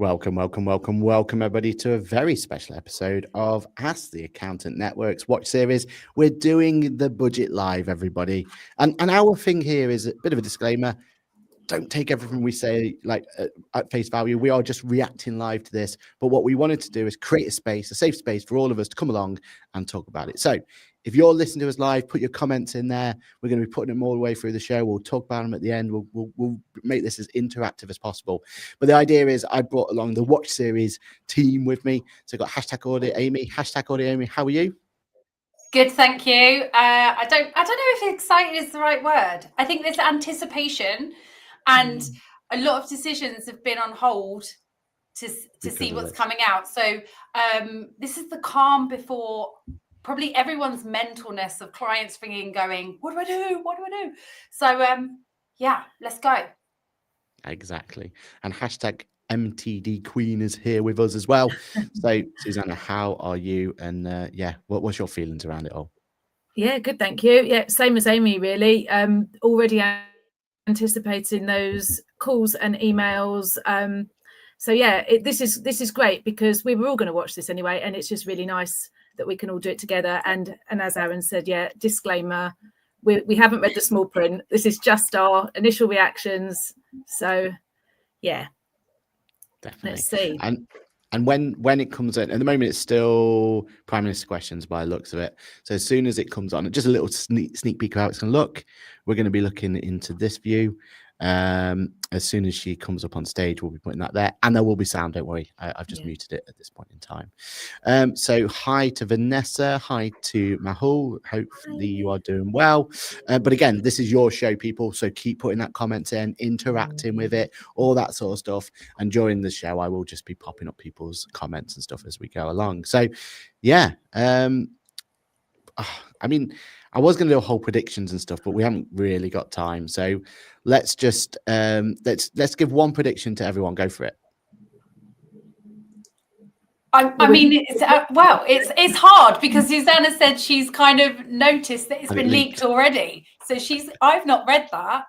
Welcome, everybody, to a very special episode of Ask the Accountant Network's watch series. We're doing the budget live, everybody. And our thing here is a bit of a disclaimer. Don't take everything we say at face value. We are just reacting live to this. But what we wanted to do is create a safe space for all of us to come along and talk about it. So if you're listening to us live, put your comments in there. We're going to be putting them all the way through the show. We'll talk about them at the end. We'll make this as interactive as possible. But the idea is I brought along the watch series team with me. So I've got #Audit Amy. #Audit Amy, how are you? Good, thank you. I don't know if excited is the right word. I think there's anticipation, and a lot of decisions have been on hold to see what's coming out. So this is the calm before probably everyone's mentalness of clients ringing, going, "What do I do? What do I do?" So yeah, let's go. Exactly. And #MTD Queen is here with us as well. So Susanna, how are you? And what's your feelings around it all? Yeah, good, thank you. Yeah, same as Amy, really. Already anticipating those calls and emails. So yeah, this is great because we were all going to watch this anyway, and it's just really nice that we can all do it together. And as Aaron said, yeah, disclaimer, we haven't read the small print. This is just our initial reactions. So yeah, definitely. Let's see. And when it comes in, at the moment, it's still Prime Minister questions by the looks of it. So as soon as it comes on, just a little sneak peek of how it's going to look. We're going to be looking into this view. As soon as she comes up on stage, we'll be putting that there, and there will be sound. Don't worry, I've just muted it at this point in time. So hi to Vanessa, hi to Mahul. Hopefully you are doing well. But again, this is your show, people. So keep putting that comments in, interacting with it, all that sort of stuff. And during the show, I will just be popping up people's comments and stuff as we go along. So yeah, I mean, I was going to do a whole predictions and stuff, but we haven't really got time. So let's just let's give one prediction to everyone. Go for it. I mean, it's hard because Susanna said she's kind of noticed that it's been leaked already. So I've not read that.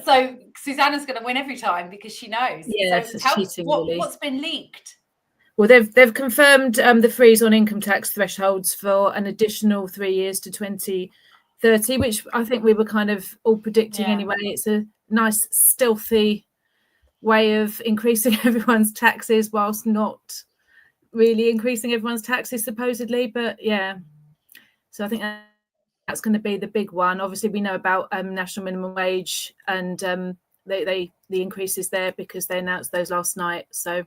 So Susanna's going to win every time because she knows. Yeah, so cheating, really. What's been leaked? Well, they've confirmed the freeze on income tax thresholds for an additional 3 years to 2030, which I think we were kind of all predicting anyway. It's a nice stealthy way of increasing everyone's taxes whilst not really increasing everyone's taxes, supposedly. But yeah, so I think that's going to be the big one. Obviously, we know about national minimum wage and the increases there because they announced those last night. So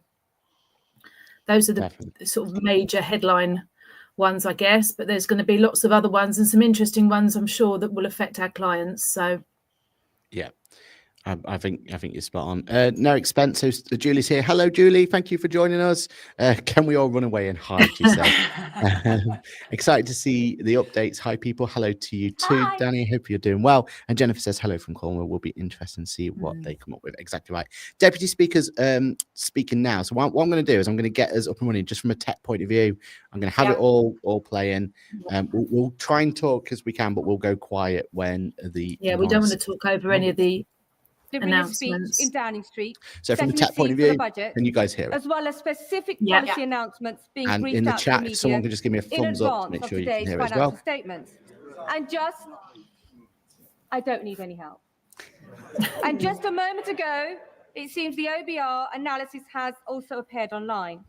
those are the sort of major headline ones, I guess. But there's going to be lots of other ones and some interesting ones, I'm sure, that will affect our clients. So yeah. I think you're spot on. No expense. So Julie's here. Hello, Julie. Thank you for joining us. Can we all run away and hide yourself? Excited to see the updates. Hi, people. Hello to you too, Hi. Danny. Hope you're doing well. And Jennifer says hello from Cornwall. Will be interesting to see what they come up with. Exactly right. Deputy Speakers speaking now. So what I'm going to do is I'm going to get us up and running just from a tech point of view. I'm going to have it all playing. We'll try and talk as we can, but we'll go quiet when the we don't want to talk over any of the announcements in Downing Street. So from the tech point of view, can you guys hear it? As well as specific policy announcements being and briefed in the out chat, to the if someone could just give me a thumbs up to make sure you can hear it as well. Statements. And I don't need any help. And just a moment ago, it seems the OBR analysis has also appeared online.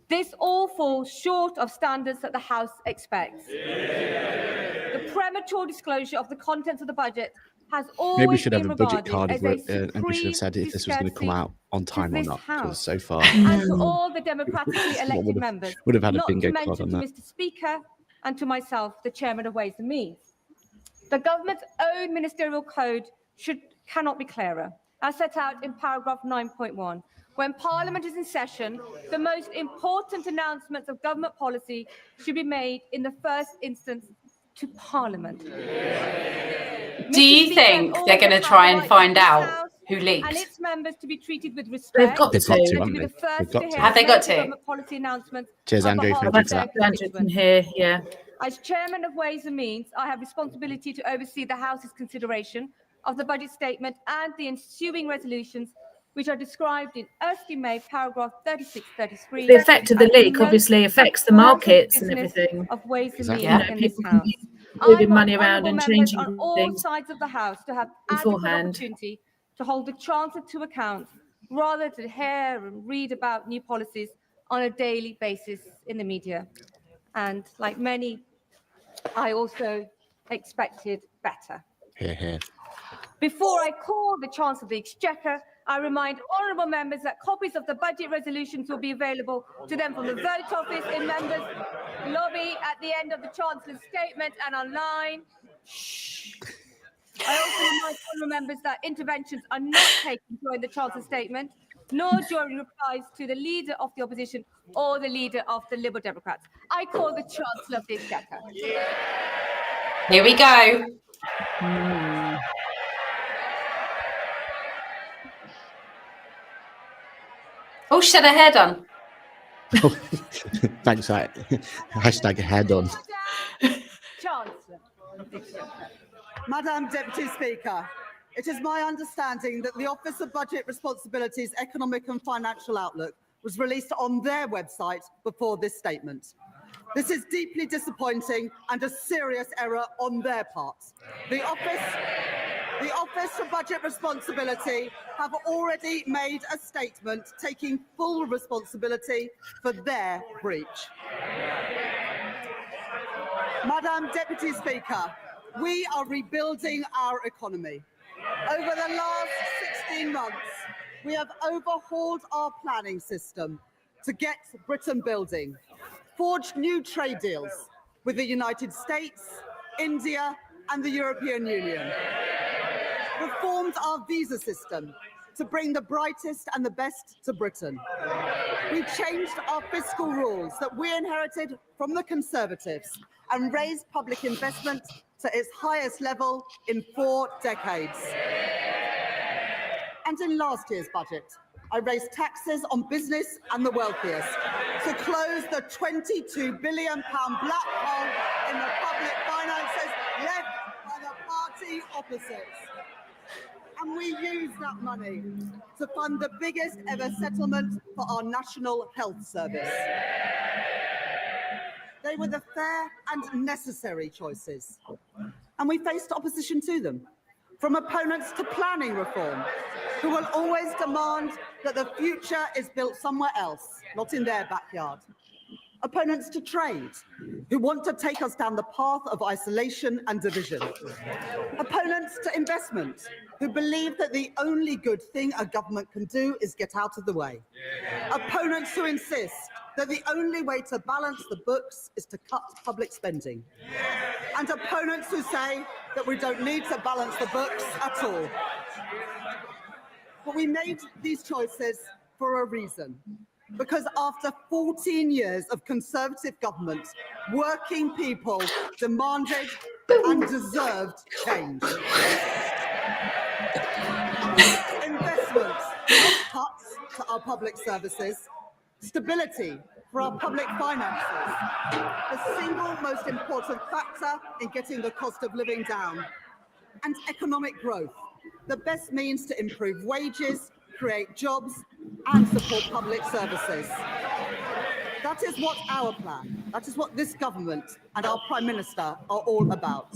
This all falls short of standards that the House expects. The premature disclosure of the contents of the budget has always Maybe we should have been a budget card regarded as a and we should have said if this was going to come out on time or not, because so far and to all the democratically elected members, would have had a not bingo to card mention on to that. Mr. Speaker and to myself, the Chairman of Ways and Means. The government's own ministerial code cannot be clearer, as set out in paragraph 9.1. When Parliament is in session, the most important announcements of government policy should be made in the first instance to Parliament. Do you think they're going to try and find out who leaked? And its members to be treated with respect. They've got to, haven't they? Have they got to? Policy announcements. Cheers, Andrew. Thank you for that. Andrew can hear, yeah. As Chairman of Ways and Means, I have responsibility to oversee the House's consideration of the budget statement and the ensuing resolutions which are described in Erskine May paragraph 36-33. The effect of the and leak no obviously affects the part of markets and business everything. Of Ways and Exactly. Means You know, in this people House. moving I money want around honourable and members changing on all things sides of the House to have adequate beforehand. opportunity to hold the Chancellor to account, rather than hear and read about new policies on a daily basis in the media. And like many, I also expected better. Hear, hear. Before I call the Chancellor of the Exchequer, I remind honourable members that copies of the budget resolutions will be available to them from the vote office in members' lobby at the end of the Chancellor's statement and online. I also remind honourable members that interventions are not taken during the Chancellor's statement, nor during replies to the Leader of the Opposition or the Leader of the Liberal Democrats. I call the Chancellor of the Exchequer. Here we go. Oh, she had her hair done. Thanks. Hashtag head on. Chancellor of the Exchequer. Madam Deputy Speaker, it is my understanding that the Office of Budget Responsibility's Economic and Financial Outlook was released on their website before this statement. This is deeply disappointing and a serious error on their part. The Office for Budget Responsibility have already made a statement taking full responsibility for their breach. Madam Deputy Speaker, we are rebuilding our economy. Over the last 16 months, we have overhauled our planning system to get Britain building, forged new trade deals with the United States, India, and the European Union, reformed our visa system to bring the brightest and the best to Britain. We changed our fiscal rules that we inherited from the Conservatives and raised public investment to its highest level in 4 decades. And in last year's budget, I raised taxes on business and the wealthiest to close the £22 billion black hole in the public finances left by the party opposites. And we used that money to fund the biggest ever settlement for our National Health Service. They were the fair and necessary choices, and we faced opposition to them, from opponents to planning reform, who will always demand that the future is built somewhere else, not in their backyard. Opponents to trade, who want to take us down the path of isolation and division. Opponents to investment, who believe that the only good thing a government can do is get out of the way. Opponents who insist that the only way to balance the books is to cut public spending. And opponents who say that we don't need to balance the books at all. But we made these choices for a reason. Because after 14 years of Conservative government, working people demanded and deserved change. Investments, not cuts to our public services. Stability for our public finances. The single most important factor in getting the cost of living down. And economic growth, the best means to improve wages, create jobs, and support public services. That is what our plan, that is what this government and our Prime Minister are all about.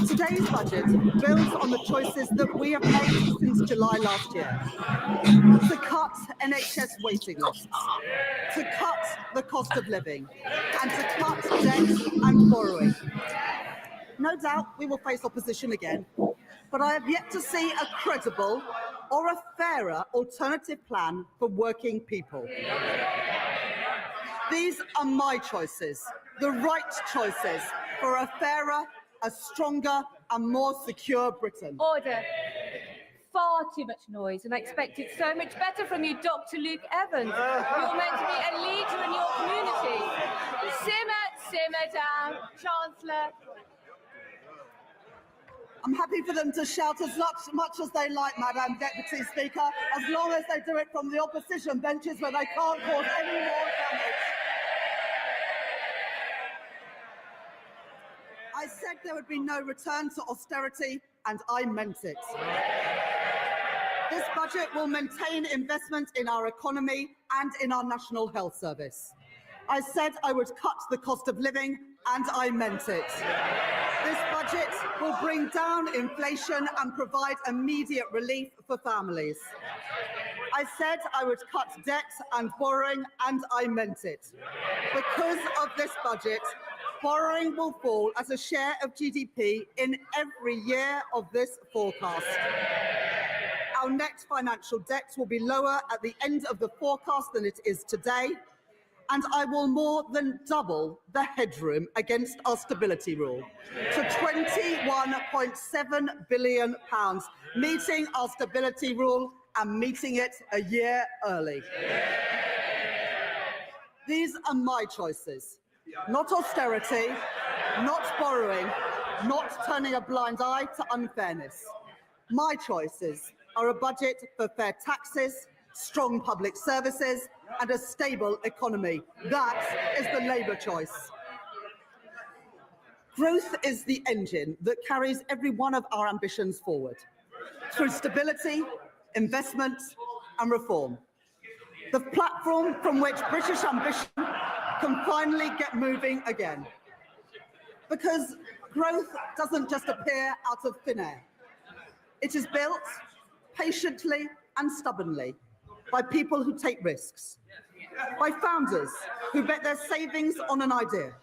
Today's budget builds on the choices that we have made since July last year. To cut NHS waiting lists, to cut the cost of living, and to cut debt and borrowing. No doubt we will face opposition again, but I have yet to see a credible or a fairer alternative plan for working people. These are my choices, the right choices for a fairer, a stronger and more secure Britain. Order. Far too much noise, and I expected so much better from you, Dr. Luke Evans. You're meant to be a leader in your community. Simmer down, Chancellor. I'm happy for them to shout as much as they like, Madam Deputy Speaker, as long as they do it from the opposition benches where they can't cause any more damage. I said there would be no return to austerity, and I meant it. This budget will maintain investment in our economy and in our National Health Service. I said I would cut the cost of living, and I meant it. This budget will bring down inflation and provide immediate relief for families. I said I would cut debt and borrowing, and I meant it. Because of this budget, borrowing will fall as a share of GDP in every year of this forecast. Our net financial debt will be lower at the end of the forecast than it is today, and I will more than double the headroom against our stability rule to £21.7 billion, meeting our stability rule and meeting it a year early. These are my choices, not austerity, not borrowing, not turning a blind eye to unfairness. My choices are a budget for fair taxes, strong public services, and a stable economy. That is the Labour choice. Growth is the engine that carries every one of our ambitions forward, through stability, investment, and reform. The platform from which British ambition can finally get moving again. Because growth doesn't just appear out of thin air. It is built patiently and stubbornly by people who take risks, by founders who bet their savings on an idea,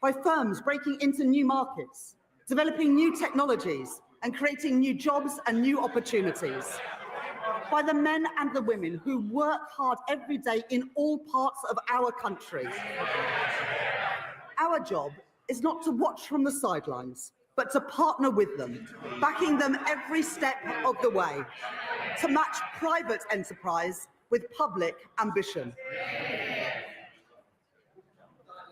by firms breaking into new markets, developing new technologies, and creating new jobs and new opportunities, by the men and the women who work hard every day in all parts of our country. Our job is not to watch from the sidelines, but to partner with them, backing them every step of the way, to match private enterprise with public ambition.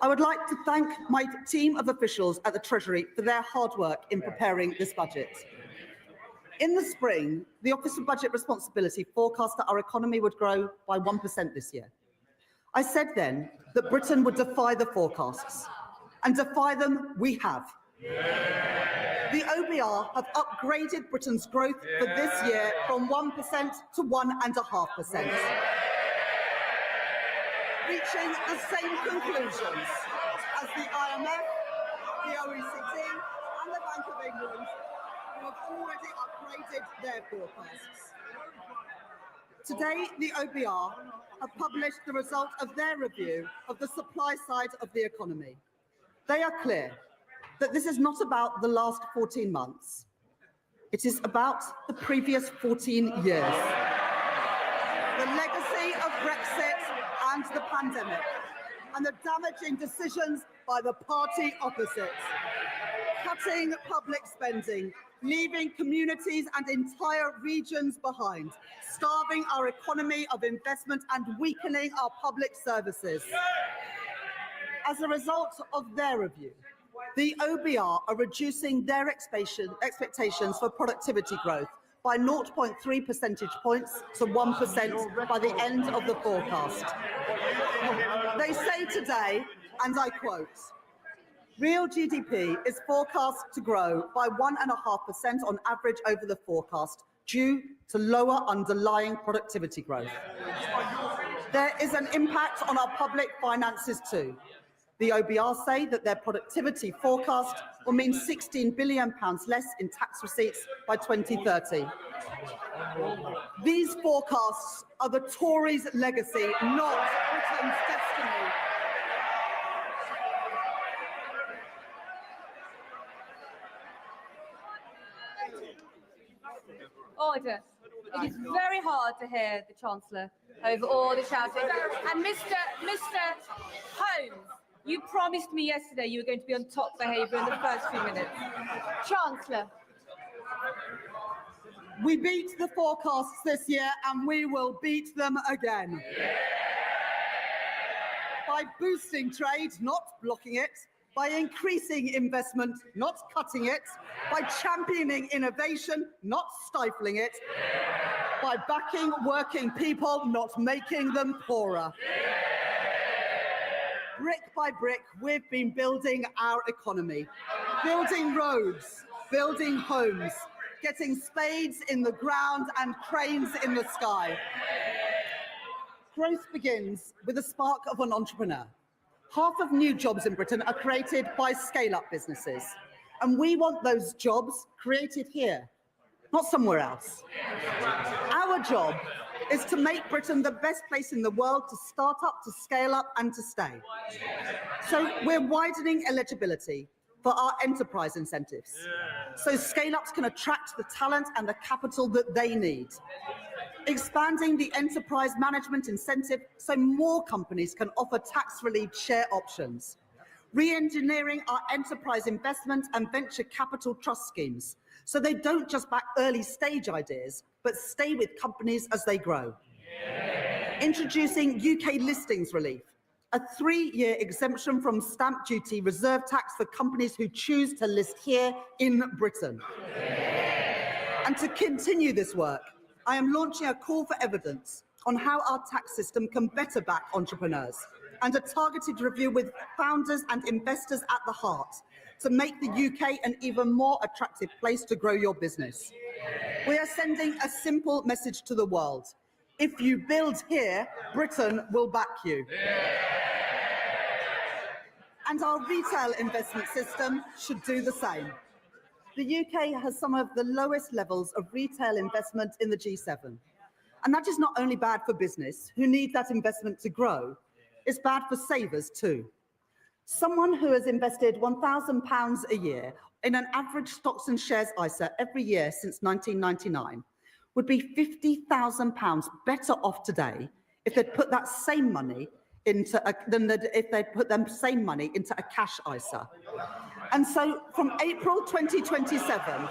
I would like to thank my team of officials at the Treasury for their hard work in preparing this budget. In the spring, the Office of Budget Responsibility forecast that our economy would grow by 1% this year. I said then that Britain would defy the forecasts, and defy them we have. The OBR have upgraded Britain's growth for this year from 1% to 1.5%, reaching the same conclusions as the IMF, the OECD, and the Bank of England, who have already upgraded their forecasts. Today, the OBR have published the result of their review of the supply side of the economy. They are clear that this is not about the last 14 months. It is about the previous 14 years. The legacy of Brexit and the pandemic, and the damaging decisions by the party opposite. Cutting public spending, leaving communities and entire regions behind, starving our economy of investment and weakening our public services. As a result of their review, the OBR are reducing their expectations for productivity growth by 0.3 percentage points to 1% by the end of the forecast. They say today, and I quote, real GDP is forecast to grow by 1.5% on average over the forecast due to lower underlying productivity growth. There is an impact on our public finances too. The OBR say that their productivity forecast will mean £16 billion less in tax receipts by 2030. These forecasts are the Tories' legacy, not Britain's destiny. Order. It is very hard to hear the Chancellor over all the shouting. And Mr. Holmes, you promised me yesterday you were going to be on top behaviour in the first few minutes. Chancellor. We beat the forecasts this year and we will beat them again. By boosting trade, not blocking it. By increasing investment, not cutting it. By championing innovation, not stifling it. By backing working people, not making them poorer. Brick by brick, we've been building our economy. Building roads, building homes, getting spades in the ground and cranes in the sky. Growth begins with a spark of an entrepreneur. Half of new jobs in Britain are created by scale-up businesses, and we want those jobs created here, not somewhere else. Our job is to make Britain the best place in the world to start up, to scale up, and to stay. So we're widening eligibility for our enterprise incentives, so scale-ups can attract the talent and the capital that they need. Expanding the enterprise management incentive so more companies can offer tax-relief share options. Re-engineering our enterprise investment and venture capital trust schemes so they don't just back early-stage ideas, but stay with companies as they grow. Introducing UK listings relief, a 3-year exemption from stamp duty reserve tax for companies who choose to list here in Britain. And to continue this work, I am launching a call for evidence on how our tax system can better back entrepreneurs, and a targeted review with founders and investors at the heart to make the UK an even more attractive place to grow your business. We are sending a simple message to the world. If you build here, Britain will back you. And our retail investment system should do the same. The UK has some of the lowest levels of retail investment in the G7. And that is not only bad for business, who need that investment to grow, it's bad for savers too. Someone who has invested £1,000 a year in an average stocks and shares ISA every year since 1999 would be £50,000 better off today if they'd put that same money into if they'd put them same money into a cash ISA. And so from April 2027,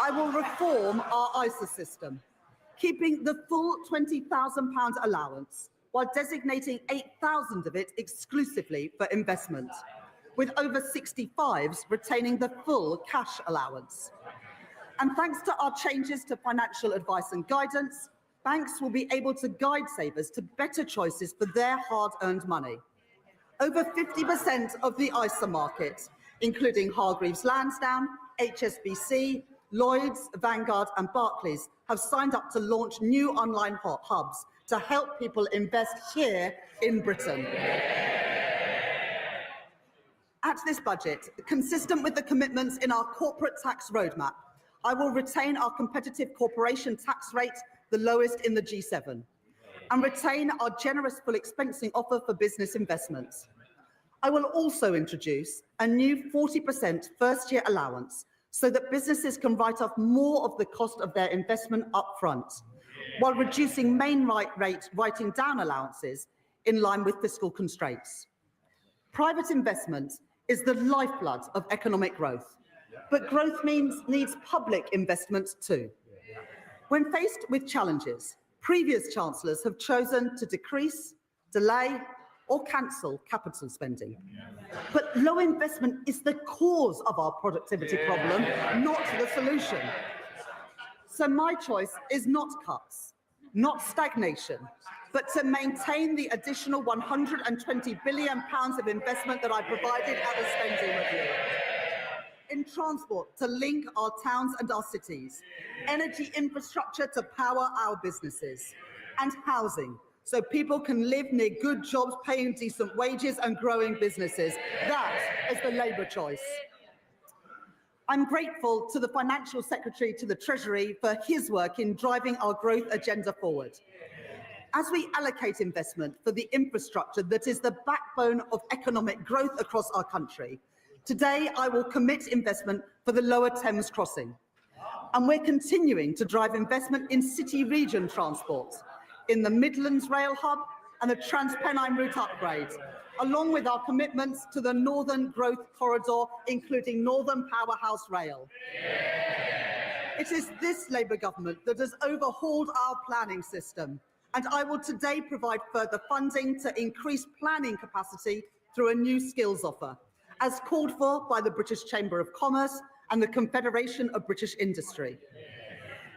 I will reform our ISA system, keeping the full £20,000 allowance while designating 8,000 of it exclusively for investment, with over 65s retaining the full cash allowance. And thanks to our changes to financial advice and guidance, banks will be able to guide savers to better choices for their hard-earned money. Over 50% of the ISA market, including Hargreaves Lansdown, HSBC, Lloyds, Vanguard and Barclays, have signed up to launch new online hubs to help people invest here in Britain. At this budget, consistent with the commitments in our corporate tax roadmap, I will retain our competitive corporation tax rate, the lowest in the G7, and retain our generous full expensing offer for business investments. I will also introduce a new 40% first-year allowance so that businesses can write off more of the cost of their investment up front, while reducing main rate writing down allowances in line with fiscal constraints. Private investment is the lifeblood of economic growth, but growth needs public investment too. When faced with challenges, previous chancellors have chosen to decrease, delay, or cancel capital spending. But low investment is the cause of our productivity problem, not the solution. So my choice is not cuts, not stagnation, but to maintain the additional £120 billion of investment that I provided at the spending review. In transport to link our towns and our cities, energy infrastructure to power our businesses, and housing so people can live near good jobs, paying decent wages and growing businesses. That is the Labour choice. I'm grateful to the Financial Secretary to the Treasury for his work in driving our growth agenda forward. As we allocate investment for the infrastructure that is the backbone of economic growth across our country, today I will commit investment for the Lower Thames Crossing. And we're continuing to drive investment in city region transport, in the Midlands Rail Hub and the Transpennine Route upgrade, along with our commitments to the Northern Growth Corridor, including Northern Powerhouse Rail. It is this Labour government that has overhauled our planning system, and I will today provide further funding to increase planning capacity through a new skills offer, as called for by the British Chamber of Commerce and the Confederation of British Industry.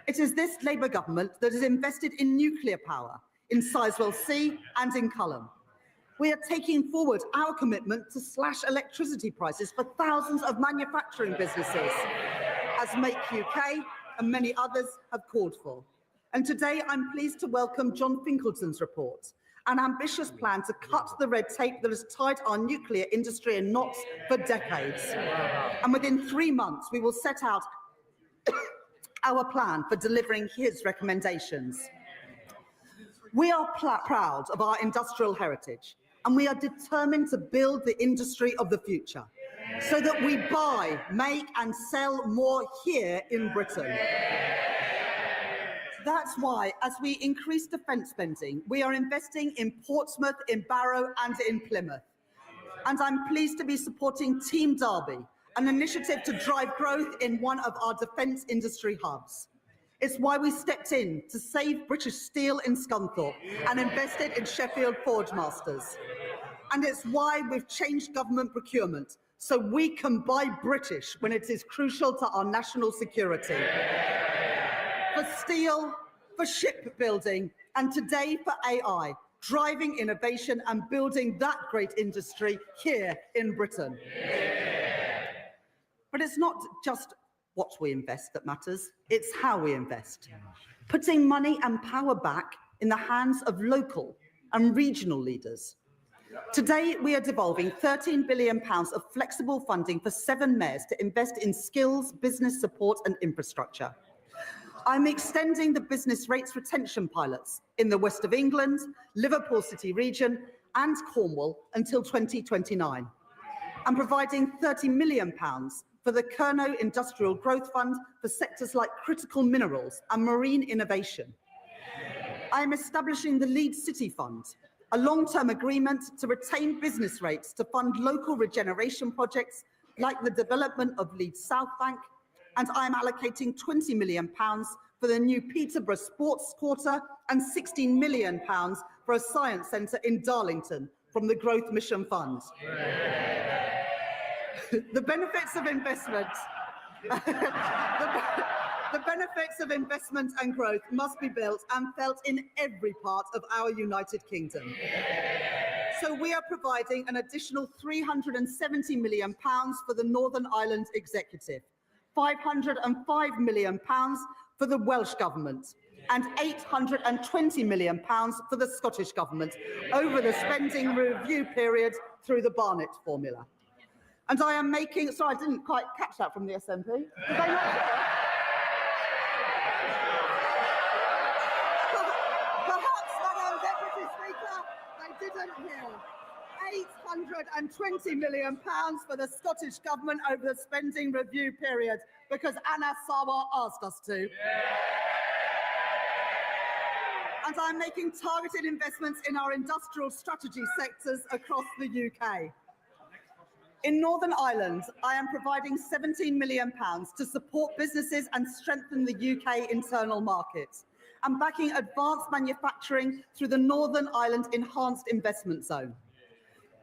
It is this Labour government that has invested in nuclear power, in Sizewell C and in Culham. We are taking forward our commitment to slash electricity prices for thousands of manufacturing businesses, as Make UK and many others have called for. And today I'm pleased to welcome John Finkelton's report, an ambitious plan to cut the red tape that has tied our nuclear industry in knots for decades. And within 3 months, we will set out our plan for delivering his recommendations. We are proud of our industrial heritage, and we are determined to build the industry of the future so that we buy, make and sell more here in Britain. That's why, as we increase defence spending, we are investing in Portsmouth, in Barrow and in Plymouth. And I'm pleased to be supporting Team Derby, an initiative to drive growth in one of our defence industry hubs. It's why we stepped in to save British Steel in Scunthorpe and invested in Sheffield Forgemasters. And it's why we've changed government procurement so we can buy British when it is crucial to our national security. For steel, for shipbuilding, and today for AI, driving innovation and building that great industry here in Britain. But it's not just what we invest that matters, it's how we invest. Putting money and power back in the hands of local and regional leaders. Today, we are devolving £13 billion of flexible funding for 7 mayors to invest in skills, business support and infrastructure. I'm extending the business rates retention pilots in the West of England, Liverpool City region and Cornwall until 2029. I'm providing £30 million for the Kernow Industrial Growth Fund for sectors like critical minerals and marine innovation. I am establishing the Leeds City Fund, a long-term agreement to retain business rates to fund local regeneration projects like the development of Leeds South Bank, and I am allocating £20 million for the new Peterborough Sports Quarter and £16 million for a science centre in Darlington from the Growth Mission Fund. The benefits of investment, the benefits of investment and growth must be built and felt in every part of our United Kingdom. So we are providing an additional £370 million for the Northern Ireland Executive, £505 million for the Welsh Government, and £820 million for the Scottish Government over the spending review period through the Barnett formula. And I am making, sorry, I didn't quite catch that from the SNP. Did they not hear it? Perhaps, Madam Deputy Speaker, they didn't hear. £820 million for the Scottish Government over the spending review period because Anna Sawa asked us to. And I'm making targeted investments in our industrial strategy sectors across the UK. In Northern Ireland, I am providing £17 million to support businesses and strengthen the UK internal market. I'm backing advanced manufacturing through the Northern Ireland Enhanced Investment Zone.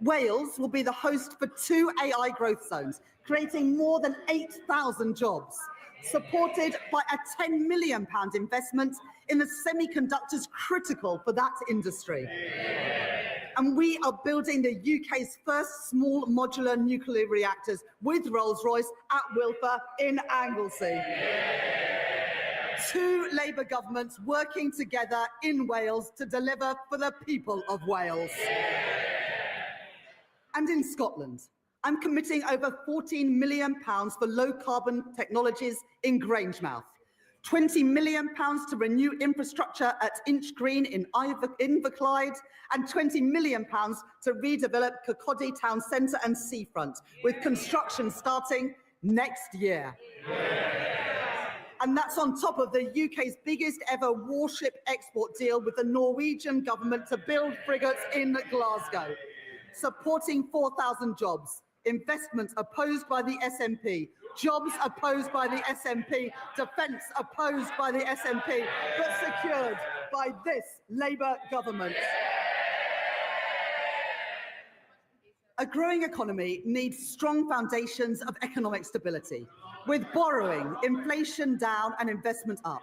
Wales will be the host for 2 AI growth zones, creating more than 8,000 jobs, supported by a £10 million investment in the semiconductors critical for that industry. And we are building the UK's first small modular nuclear reactors with Rolls-Royce at Wilfer in Anglesey. 2 Labour governments working together in Wales to deliver for the people of Wales. And in Scotland, I'm committing over £14 million for low-carbon technologies in Grangemouth, £20 million to renew infrastructure at Inch Green in Inverclyde, and £20 million to redevelop Kirkcaldy Town Centre and Seafront, with construction starting next year. And that's on top of the UK's biggest ever warship export deal with the Norwegian government to build frigates in Glasgow, supporting 4,000 jobs, investment opposed by the SNP, jobs opposed by the SNP, defence opposed by the SNP, but secured by this Labour government. A growing economy needs strong foundations of economic stability, with borrowing, inflation down and investment up.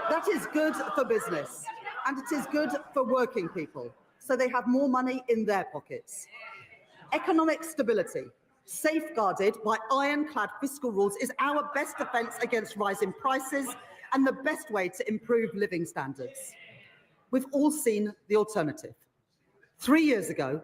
That is good for business, and it is good for working people, so they have more money in their pockets. Economic stability, Safeguarded by ironclad fiscal rules is our best defence against rising prices and the best way to improve living standards. We've all seen the alternative. 3 years ago,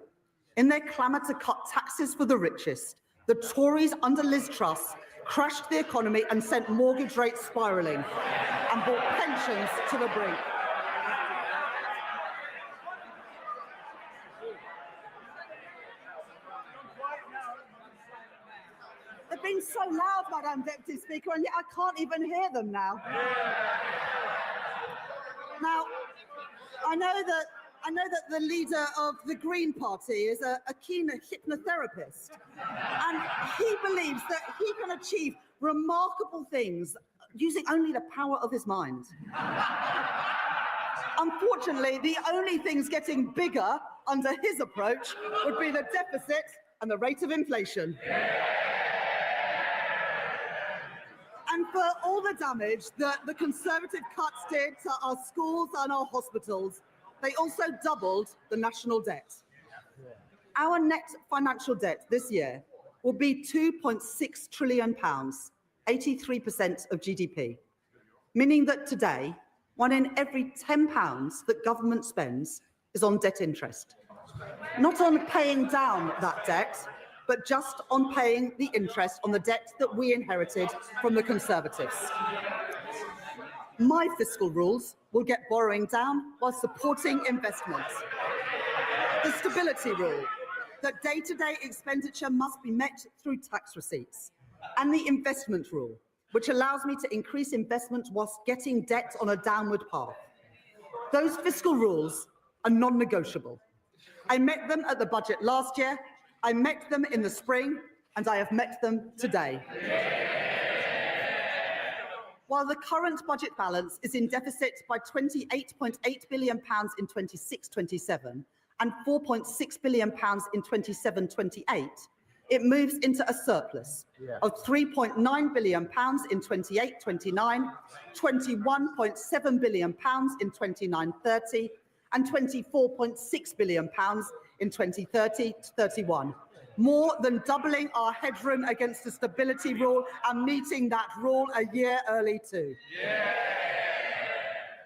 in their clamour to cut taxes for the richest, the Tories under Liz Truss crashed the economy and sent mortgage rates spiralling and brought pensions to the brink. They've been so loud, Madam Deputy Speaker, and yet I can't even hear them now. Now, I know that the leader of the Green Party is a keen hypnotherapist, and he believes that he can achieve remarkable things using only the power of his mind. Unfortunately, the only things getting bigger under his approach would be the deficit and the rate of inflation. And for all the damage that the Conservative cuts did to our schools and our hospitals, they also doubled the national debt. Our net financial debt this year will be £2.6 trillion, 83% of GDP, meaning that today, 1 in every £10 that government spends is on debt interest. Not on paying down that debt, but just on paying the interest on the debt that we inherited from the Conservatives. My fiscal rules will get borrowing down while supporting investment. The stability rule, that day-to-day expenditure must be met through tax receipts. And the investment rule, which allows me to increase investment whilst getting debt on a downward path. Those fiscal rules are non-negotiable. I met them at the budget last year, I met them in the spring, and I have met them today. While the current budget balance is in deficit by £28.8 billion in 26-27 and £4.6 billion in 27-28, it moves into a surplus of £3.9 billion in 28-29, £21.7 billion in 29-30, and £24.6 billion in 2030-31. More than doubling our headroom against the stability rule and meeting that rule a year early too.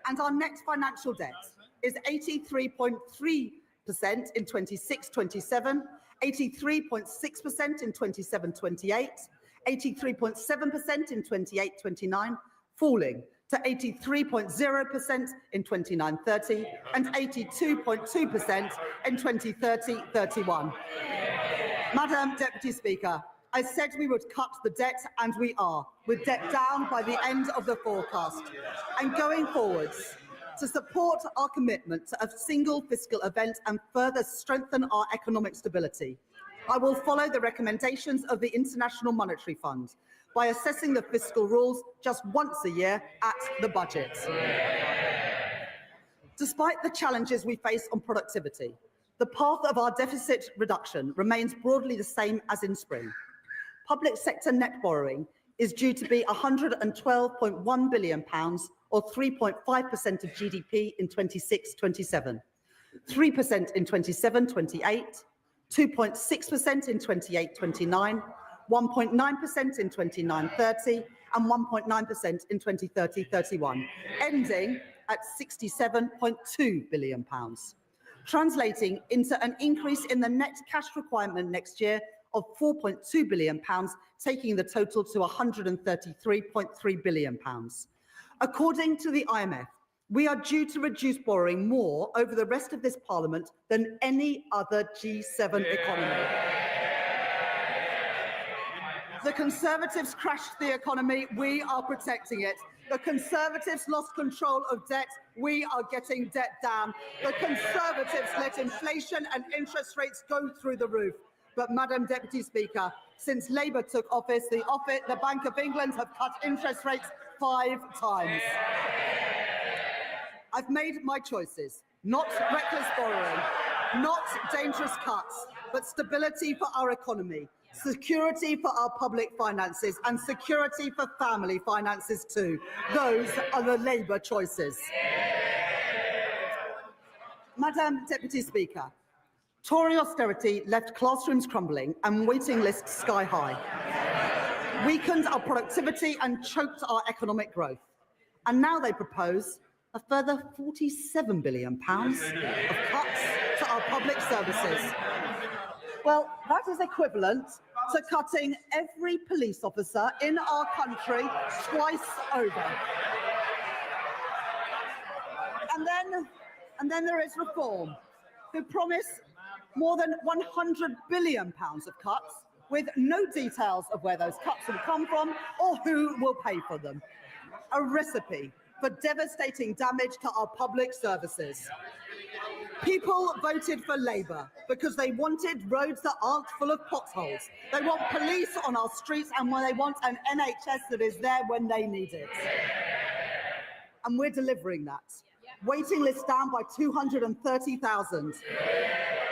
And our net financial debt is 83.3% in 26-27, 83.6% in 27-28, 83.7% in 28-29, falling to 83.0% in 29-30 and 82.2% in 2030-31. Madam Deputy Speaker, I said we would cut the debt, and we are, with debt down by the end of the forecast. And going forwards, to support our commitment to a single fiscal event and further strengthen our economic stability, I will follow the recommendations of the International Monetary Fund by assessing the fiscal rules just once a year at the budget. Despite the challenges we face on productivity, the path of our deficit reduction remains broadly the same as in spring. Public sector net borrowing is due to be £112.1 billion, or 3.5% of GDP in 26-27, 3% in 27-28, 2.6% in 28-29, 1.9% in 29-30, and 1.9% in 2030-31, ending at £67.2 billion, translating into an increase in the net cash requirement next year of £4.2 billion, taking the total to £133.3 billion. According to the IMF, we are due to reduce borrowing more over the rest of this Parliament than any other G7 economy. The Conservatives crashed the economy, we are protecting it. The Conservatives lost control of debt, we are getting debt down. The Conservatives let inflation and interest rates go through the roof. But, Madam Deputy Speaker, since Labour took office, the Bank of England have cut interest rates 5 times. I've made my choices. Not reckless borrowing, not dangerous cuts, but stability for our economy, security for our public finances, and security for family finances too. Those are the Labour choices. Madam Deputy Speaker, Tory austerity left classrooms crumbling and waiting lists sky high, weakened our productivity and choked our economic growth. And now they propose a further £47 billion of cuts to our public services. Well, that is equivalent to cutting every police officer in our country twice over. And then there is Reform, who promise more than £100 billion of cuts, with no details of where those cuts will come from or who will pay for them. A recipe for devastating damage to our public services. People voted for Labour because they wanted roads that aren't full of potholes. They want police on our streets, and they want an NHS that is there when they need it. And we're delivering that. Waiting lists down by 230,000.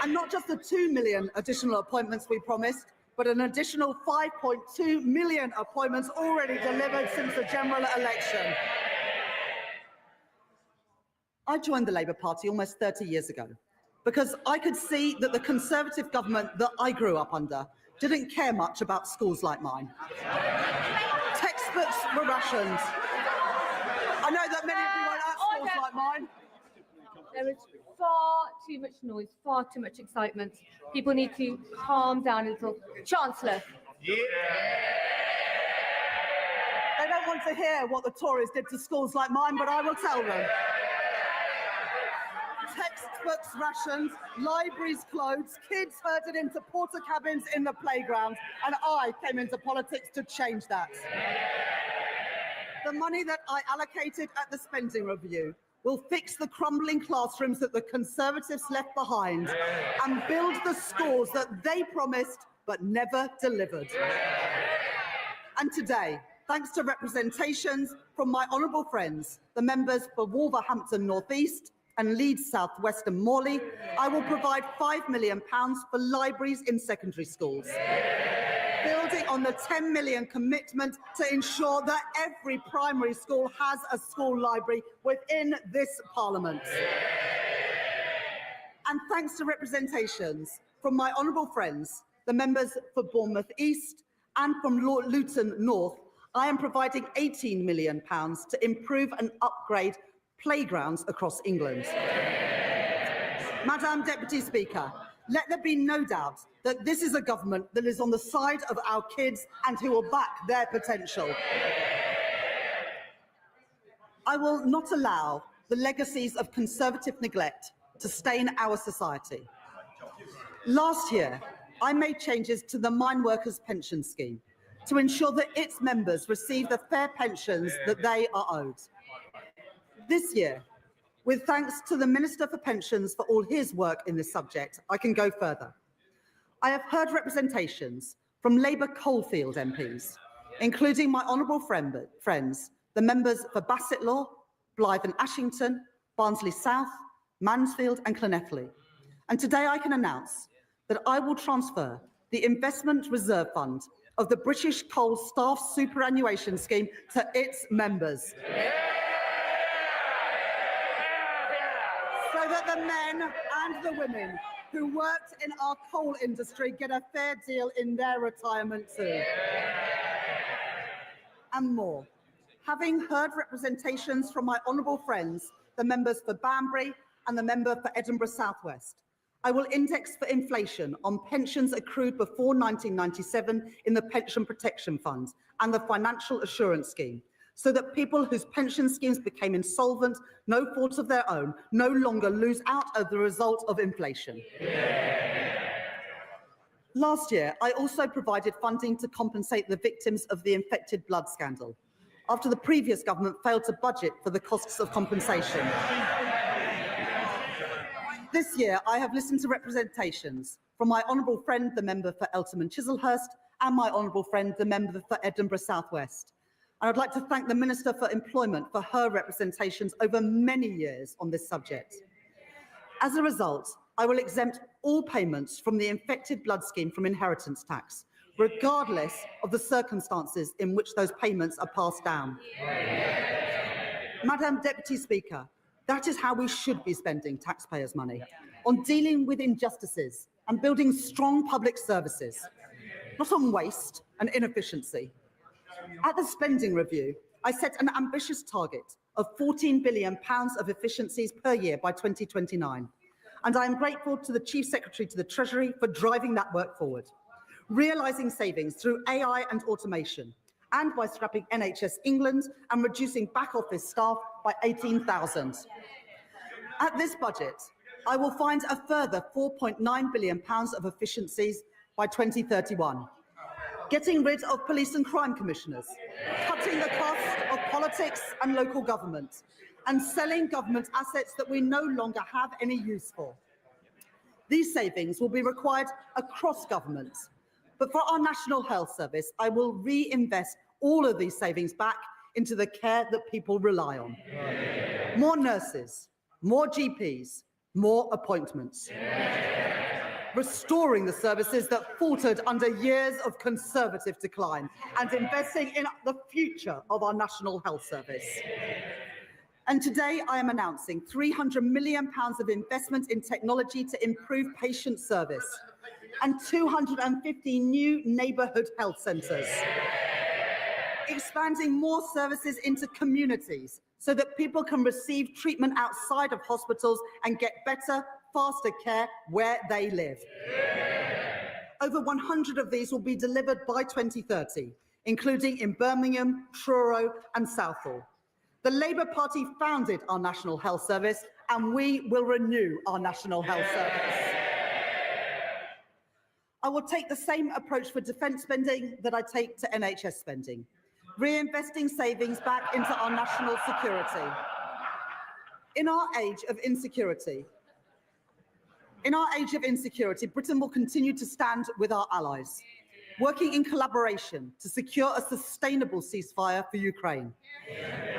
And not just the 2 million additional appointments we promised, but an additional 5.2 million appointments already delivered since the general election. I joined the Labour Party almost 30 years ago because I could see that the Conservative government that I grew up under didn't care much about schools like mine. Textbooks were rationed. I know that many of you weren't at schools like mine. There is far too much noise, far too much excitement. People need to calm down a little. Chancellor. They don't want to hear what the Tories did to schools like mine, but I will tell them. Textbooks rationed, libraries closed, kids herded into porter cabins in the playground, and I came into politics to change that. The money that I allocated at the spending review will fix the crumbling classrooms that the Conservatives left behind and build the schools that they promised but never delivered. And today, thanks to representations from my honourable friends, the members for Wolverhampton North East and Leeds South West and Morley, I will provide £5 million for libraries in secondary schools, building on the 10 million commitment to ensure that every primary school has a school library within this Parliament. And thanks to representations from my honourable friends, the members for Bournemouth East and from Luton North, I am providing £18 million to improve and upgrade playgrounds across England. Madam Deputy Speaker, let there be no doubt that this is a government that is on the side of our kids and who will back their potential. I will not allow the legacies of Conservative neglect to stain our society. Last year, I made changes to the Mine Workers Pension Scheme to ensure that its members receive the fair pensions that they are owed. This year, with thanks to the Minister for Pensions for all his work in this subject, I can go further. I have heard representations from Labour Coalfield MPs, including my honourable friends, the members for Bassetlaw, Blythe and Ashington, Barnsley South, Mansfield and Llanelli. And today I can announce that I will transfer the Investment Reserve Fund of the British Coal Staff Superannuation Scheme to its members. So that the men and the women who worked in our coal industry get a fair deal in their retirement too. And more. Having heard representations from my honourable friends, the members for Banbury and the member for Edinburgh South West, I will index for inflation on pensions accrued before 1997 in the Pension Protection Fund and the Financial Assurance Scheme, so that people whose pension schemes became insolvent, no fault of their own, no longer lose out as the result of inflation. Last year, I also provided funding to compensate the victims of the infected blood scandal, after the previous government failed to budget for the costs of compensation. This year, I have listened to representations from my honourable friend, the member for Eltham and Chislehurst, and my honourable friend, the member for Edinburgh South West. And I'd like to thank the Minister for Employment for her representations over many years on this subject. As a result, I will exempt all payments from the infected blood scheme from inheritance tax, regardless of the circumstances in which those payments are passed down. Madam Deputy Speaker, that is how we should be spending taxpayers' money, on dealing with injustices and building strong public services, not on waste and inefficiency. At the spending review, I set an ambitious target of £14 billion of efficiencies per year by 2029. And I am grateful to the Chief Secretary to the Treasury for driving that work forward, realising savings through AI and automation, and by scrapping NHS England and reducing back office staff by 18,000. At this budget, I will find a further £4.9 billion of efficiencies by 2031, getting rid of police and crime commissioners, cutting the cost of politics and local government, and selling government assets that we no longer have any use for. These savings will be required across government, but for our National Health Service, I will reinvest all of these savings back into the care that people rely on. More nurses, more GPs, more appointments. Restoring the services that faltered under years of Conservative decline and investing in the future of our National Health Service. And today I am announcing £300 million of investment in technology to improve patient service and 250 new neighbourhood health centres. Expanding more services into communities so that people can receive treatment outside of hospitals and get better, faster care where they live. Over 100 of these will be delivered by 2030, including in Birmingham, Truro and Southall. The Labour Party founded our National Health Service, and we will renew our National Health Service. I will take the same approach for defence spending that I take to NHS spending, reinvesting savings back into our national security. In our age of insecurity, Britain will continue to stand with our allies, working in collaboration to secure a sustainable ceasefire for Ukraine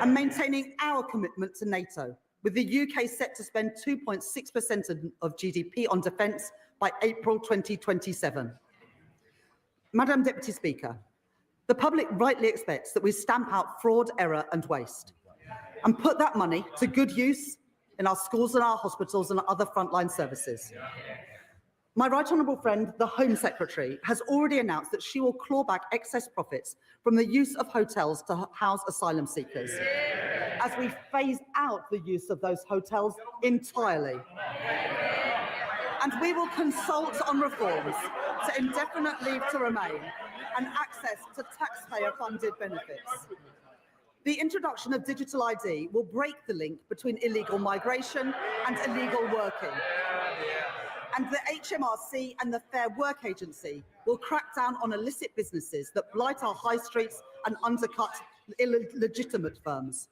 and maintaining our commitment to NATO, with the UK set to spend 2.6% of GDP on defence by April 2027. Madam Deputy Speaker, the public rightly expects that we stamp out fraud, error and waste and put that money to good use in our schools and our hospitals and other frontline services. My right honourable friend, the Home Secretary, has already announced that she will claw back excess profits from the use of hotels to house asylum seekers, as we phase out the use of those hotels entirely. And we will consult on reforms to indefinite leave to remain and access to taxpayer-funded benefits. The introduction of digital ID will break the link between illegal migration and illegal working. And the HMRC and the Fair Work Agency will crack down on illicit businesses that blight our high streets and undercut illegitimate firms,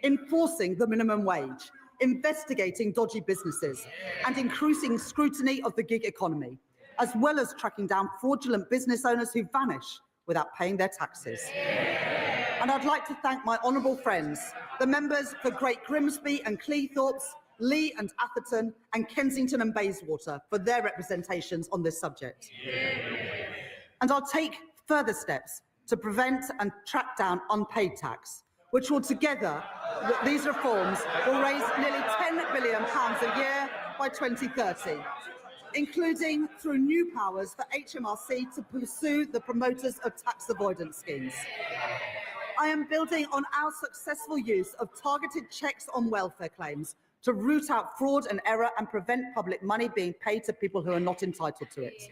enforcing the minimum wage, investigating dodgy businesses, and increasing scrutiny of the gig economy, as well as tracking down fraudulent business owners who vanish without paying their taxes. And I'd like to thank my honourable friends, the members for Great Grimsby and Cleethorpes, Lee and Atherton, and Kensington and Bayswater for their representations on this subject. And I'll take further steps to prevent and track down unpaid tax, which will together, these reforms will raise nearly £10 billion a year by 2030, including through new powers for HMRC to pursue the promoters of tax avoidance schemes. I am building on our successful use of targeted checks on welfare claims to root out fraud and error and prevent public money being paid to people who are not entitled to it.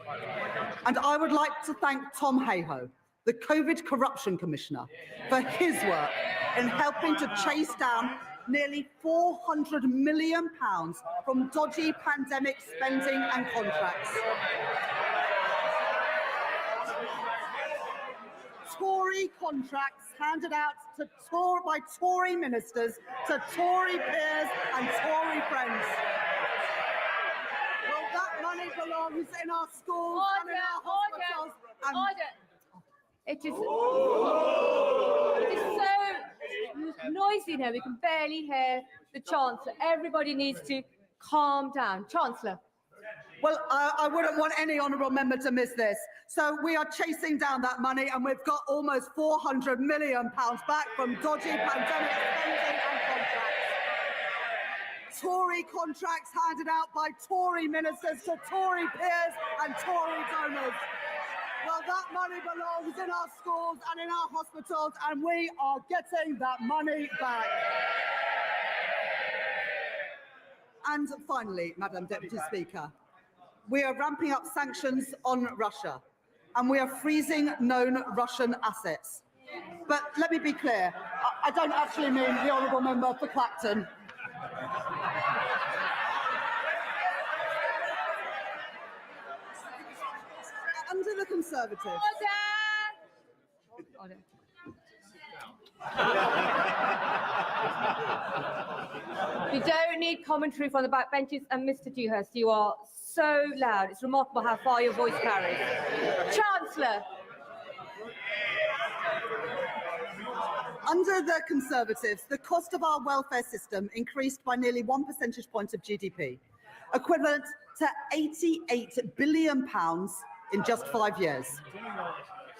And I would like to thank Tom Hayhoe, the COVID Corruption Commissioner, for his work in helping to chase down nearly £400 million from dodgy pandemic spending and contracts. Tory contracts handed out by Tory ministers to Tory peers and Tory friends. Well, that money belongs in our schools and in our hospitals. It is so noisy now, we can barely hear the Chancellor. Everybody needs to calm down. Chancellor. Well, I wouldn't want any honourable member to miss this. So we are chasing down that money, and we've got almost £400 million back from dodgy pandemic spending and contracts. Tory contracts handed out by Tory ministers to Tory peers and Tory donors. Well, that money belongs in our schools and in our hospitals, and we are getting that money back. And finally, Madam Deputy Speaker, we are ramping up sanctions on Russia, and we are freezing known Russian assets. But let me be clear, I don't actually mean the honourable member for Clacton. Under the Conservatives. Order. You don't need commentary from the backbenches, and Mr. Dewhurst, you are so loud. It's remarkable how far your voice carries. Chancellor. Under the Conservatives, the cost of our welfare system increased by nearly 1 percentage point of GDP, equivalent to £88 billion in just 5 years.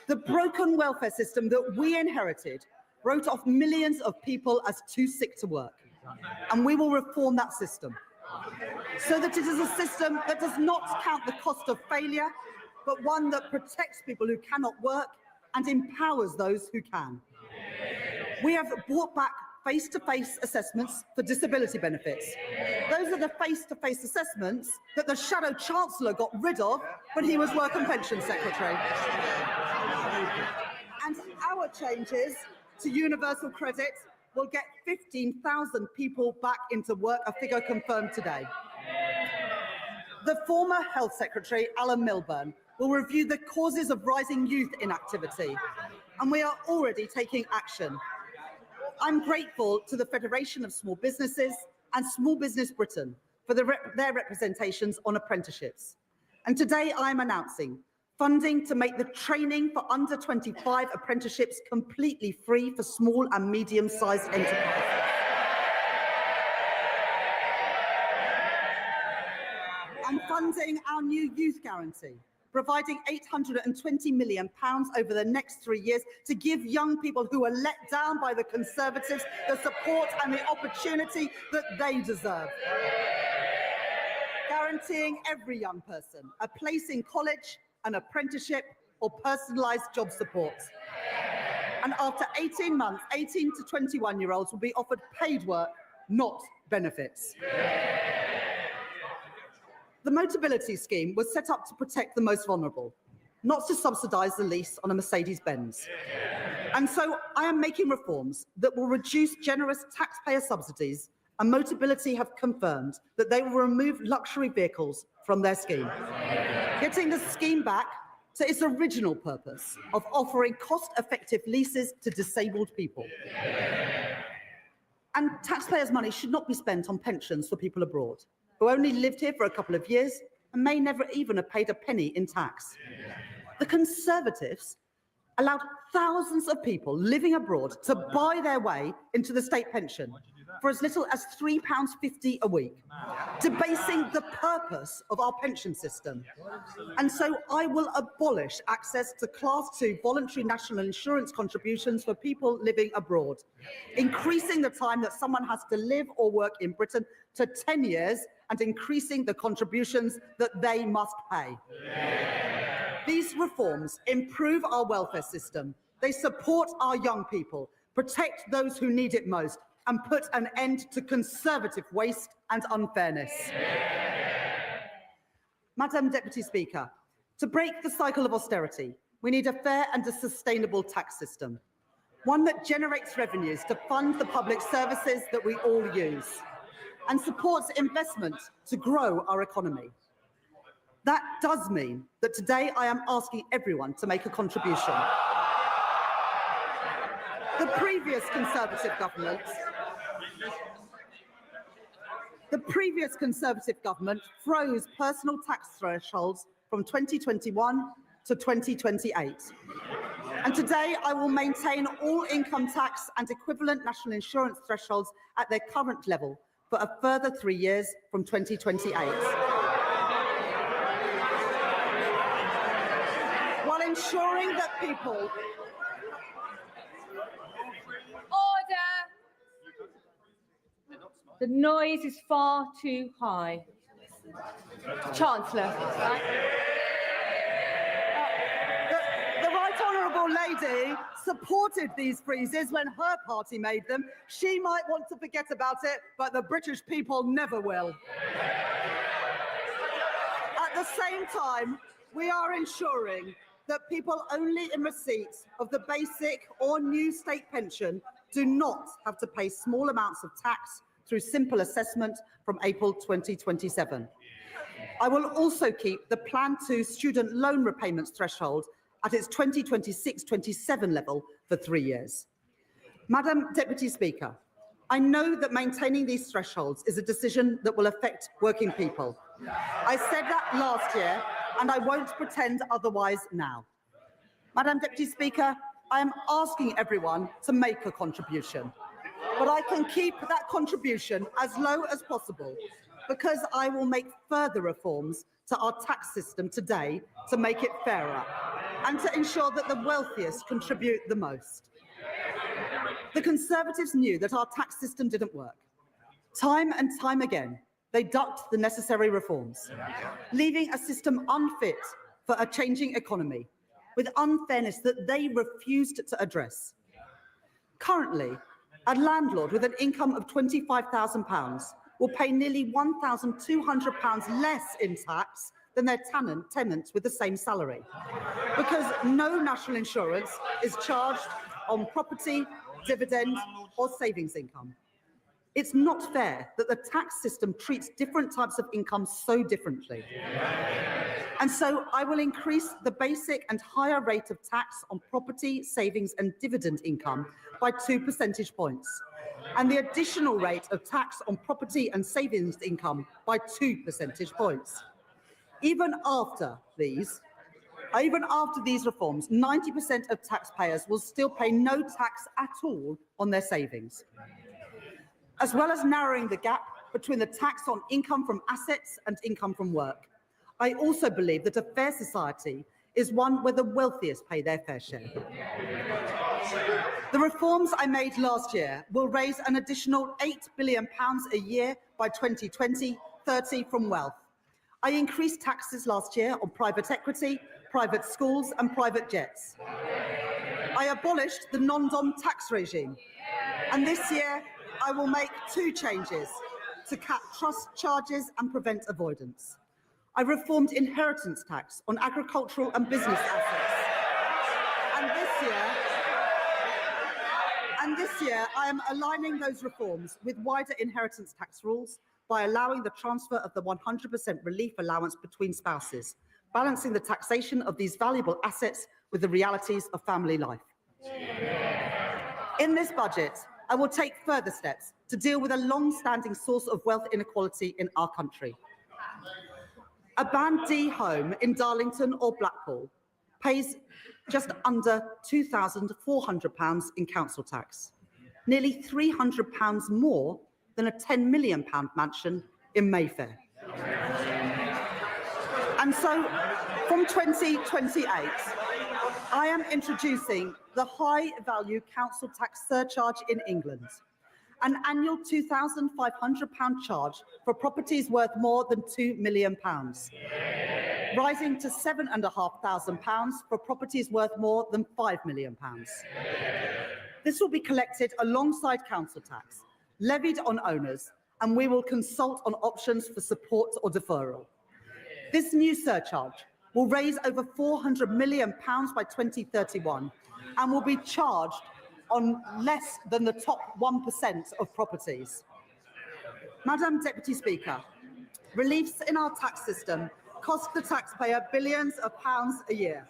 The broken welfare system that we inherited wrote off millions of people as too sick to work, and we will reform that system so that it is a system that does not count the cost of failure, but one that protects people who cannot work and empowers those who can. We have brought back face-to-face assessments for disability benefits. Those are the face-to-face assessments that the Shadow Chancellor got rid of when he was Work and Pension Secretary. And our changes to universal credit will get 15,000 people back into work, a figure confirmed today. The former Health Secretary, Alan Milburn, will review the causes of rising youth inactivity, and we are already taking action. I'm grateful to the Federation of Small Businesses and Small Business Britain for their representations on apprenticeships. And today I am announcing funding to make the training for under 25 apprenticeships completely free for small and medium-sized enterprises. And funding our new youth guarantee, providing £820 million over the next 3 years to give young people who are let down by the Conservatives the support and the opportunity that they deserve. Guaranteeing every young person a place in college, an apprenticeship or personalised job support. And after 18 months, 18 to 21-year-olds will be offered paid work, not benefits. The Motability Scheme was set up to protect the most vulnerable, not to subsidise the lease on a Mercedes-Benz. And so I am making reforms that will reduce generous taxpayer subsidies, and Motability have confirmed that they will remove luxury vehicles from their scheme, getting the scheme back to its original purpose of offering cost-effective leases to disabled people. And taxpayers' money should not be spent on pensions for people abroad, who only lived here for a couple of years and may never even have paid a penny in tax. The Conservatives allowed thousands of people living abroad to buy their way into the state pension for as little as £3.50 a week, debasing the purpose of our pension system. And so I will abolish access to Class 2 voluntary national insurance contributions for people living abroad, increasing the time that someone has to live or work in Britain to 10 years and increasing the contributions that they must pay. These reforms improve our welfare system. They support our young people, protect those who need it most, and put an end to Conservative waste and unfairness. Madam Deputy Speaker, to break the cycle of austerity, we need a fair and a sustainable tax system, one that generates revenues to fund the public services that we all use and supports investment to grow our economy. That does mean that today I am asking everyone to make a contribution. The previous Conservative government froze personal tax thresholds from 2021 to 2028. And today I will maintain all income tax and equivalent national insurance thresholds at their current level for a further 3 years from 2028. While ensuring that people... Order! The noise is far too high. Chancellor. The Right Honourable Lady supported these freezes when her party made them. She might want to forget about it, but the British people never will. At the same time, we are ensuring that people only in receipt of the basic or new state pension do not have to pay small amounts of tax through simple assessment from April 2027. I will also keep the Plan 2 student loan repayments threshold at its 2026-27 level for 3 years. Madam Deputy Speaker, I know that maintaining these thresholds is a decision that will affect working people. I said that last year, and I won't pretend otherwise now. Madam Deputy Speaker, I am asking everyone to make a contribution, but I can keep that contribution as low as possible because I will make further reforms to our tax system today to make it fairer and to ensure that the wealthiest contribute the most. The Conservatives knew that our tax system didn't work. Time and time again, they ducked the necessary reforms, leaving a system unfit for a changing economy, with unfairness that they refused to address. Currently, a landlord with an income of £25,000 will pay nearly £1,200 less in tax than their tenants with the same salary, because no national insurance is charged on property, dividend, or savings income. It's not fair that the tax system treats different types of income so differently. And so I will increase the basic and higher rate of tax on property, savings and dividend income by 2 percentage points, and the additional rate of tax on property and savings income by 2 percentage points. Even after these reforms, 90% of taxpayers will still pay no tax at all on their savings. As well as narrowing the gap between the tax on income from assets and income from work, I also believe that a fair society is one where the wealthiest pay their fair share. The reforms I made last year will raise an additional £8 billion a year by 2020-30 from wealth. I increased taxes last year on private equity, private schools and private jets. I abolished the non-dom tax regime. And this year, I will make 2 changes to cap trust charges and prevent avoidance. I reformed inheritance tax on agricultural and business assets. And this year, I am aligning those reforms with wider inheritance tax rules by allowing the transfer of the 100% relief allowance between spouses, balancing the taxation of these valuable assets with the realities of family life. In this budget, I will take further steps to deal with a long-standing source of wealth inequality in our country. A Band D home in Darlington or Blackpool pays just under £2,400 in council tax, nearly £300 more than a £10 million mansion in Mayfair. And so, from 2028, I am introducing the high-value council tax surcharge in England, an annual £2,500 charge for properties worth more than £2 million, rising to £7,500 for properties worth more than £5 million. This will be collected alongside council tax, levied on owners, and we will consult on options for support or deferral. This new surcharge will raise over £400 million by 2031 and will be charged on less than the top 1% of properties. Madam Deputy Speaker, reliefs in our tax system cost the taxpayer billions of pounds a year,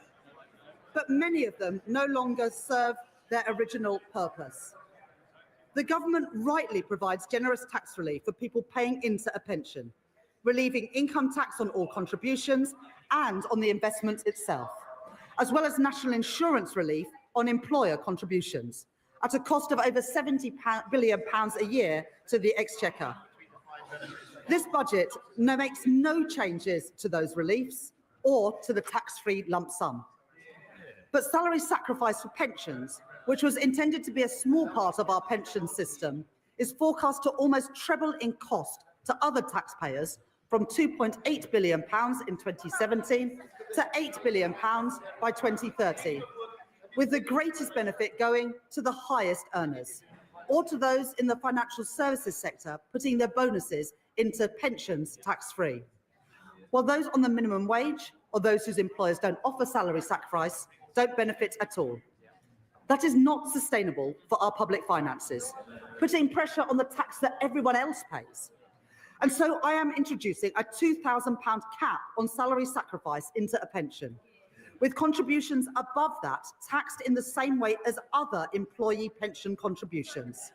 but many of them no longer serve their original purpose. The government rightly provides generous tax relief for people paying into a pension, relieving income tax on all contributions and on the investment itself, as well as national insurance relief on employer contributions at a cost of over £70 billion a year to the Exchequer. This budget makes no changes to those reliefs or to the tax-free lump sum. But salary sacrifice for pensions, which was intended to be a small part of our pension system, is forecast to almost treble in cost to other taxpayers from £2.8 billion in 2017 to £8 billion by 2030, with the greatest benefit going to the highest earners, or to those in the financial services sector putting their bonuses into pensions tax-free, while those on the minimum wage or those whose employers don't offer salary sacrifice don't benefit at all. That is not sustainable for our public finances, putting pressure on the tax that everyone else pays. And so I am introducing a £2,000 cap on salary sacrifice into a pension, with contributions above that taxed in the same way as other employee pension contributions.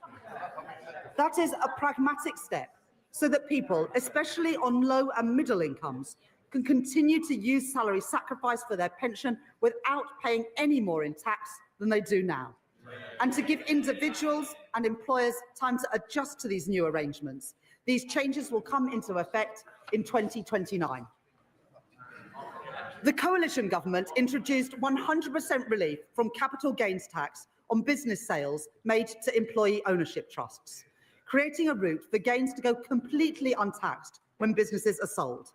That is a pragmatic step so that people, especially on low and middle incomes, can continue to use salary sacrifice for their pension without paying any more in tax than they do now, and to give individuals and employers time to adjust to these new arrangements. These changes will come into effect in 2029. The coalition government introduced 100% relief from capital gains tax on business sales made to employee ownership trusts, creating a route for gains to go completely untaxed when businesses are sold.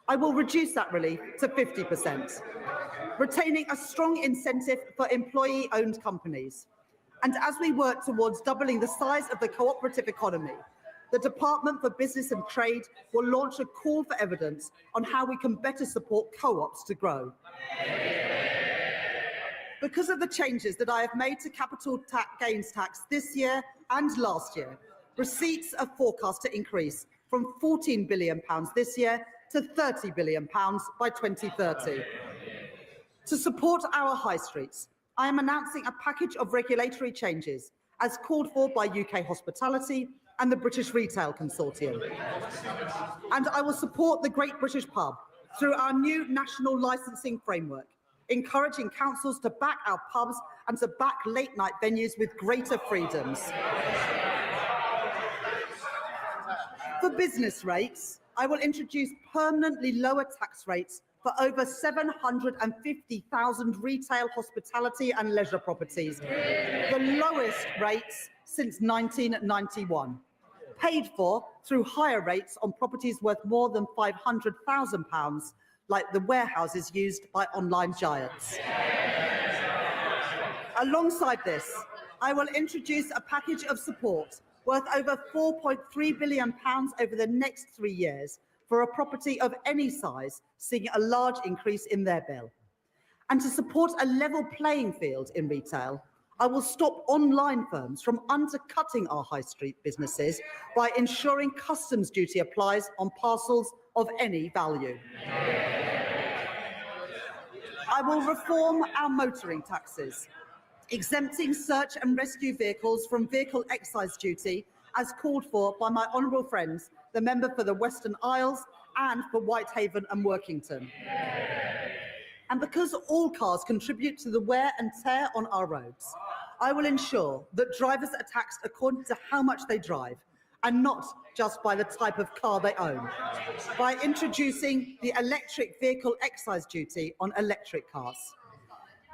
I will reduce that relief to 50%, retaining a strong incentive for employee-owned companies. And as we work towards doubling the size of the cooperative economy, the Department for Business and Trade will launch a call for evidence on how we can better support co-ops to grow. Because of the changes that I have made to capital gains tax this year and last year, receipts are forecast to increase from £14 billion this year to £30 billion by 2030. To support our high streets, I am announcing a package of regulatory changes as called for by UK Hospitality and the British Retail Consortium. And I will support the Great British Pub through our new national licensing framework, encouraging councils to back our pubs and to back late-night venues with greater freedoms. For business rates, I will introduce permanently lower tax rates for over 750,000 retail, hospitality and leisure properties, the lowest rates since 1991, paid for through higher rates on properties worth more than £500,000, like the warehouses used by online giants. Alongside this, I will introduce a package of support worth over £4.3 billion over the next 3 years for a property of any size seeing a large increase in their bill. And to support a level playing field in retail, I will stop online firms from undercutting our high street businesses by ensuring customs duty applies on parcels of any value. I will reform our motoring taxes, exempting search and rescue vehicles from vehicle excise duty as called for by my honourable friends, the member for the Western Isles and for Whitehaven and Workington. And because all cars contribute to the wear and tear on our roads, I will ensure that drivers are taxed according to how much they drive and not just by the type of car they own, by introducing the electric vehicle excise duty on electric cars.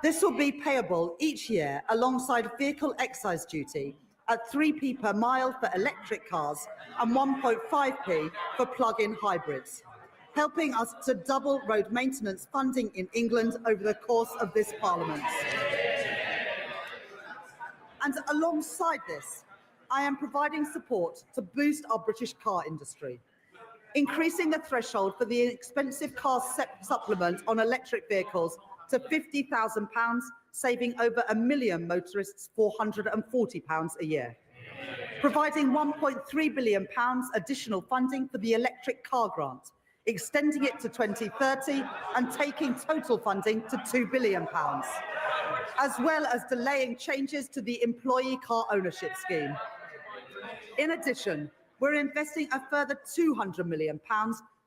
This will be payable each year alongside vehicle excise duty at 3p per mile for electric cars and 1.5p for plug-in hybrids, helping us to double road maintenance funding in England over the course of this Parliament. And alongside this, I am providing support to boost our British car industry, increasing the threshold for the expensive car supplement on electric vehicles to £50,000, saving over 1 million motorists £440 a year. Providing £1.3 billion additional funding for the electric car grant, extending it to 2030 and taking total funding to £2 billion, as well as delaying changes to the employee car ownership scheme. In addition, we're investing a further £200 million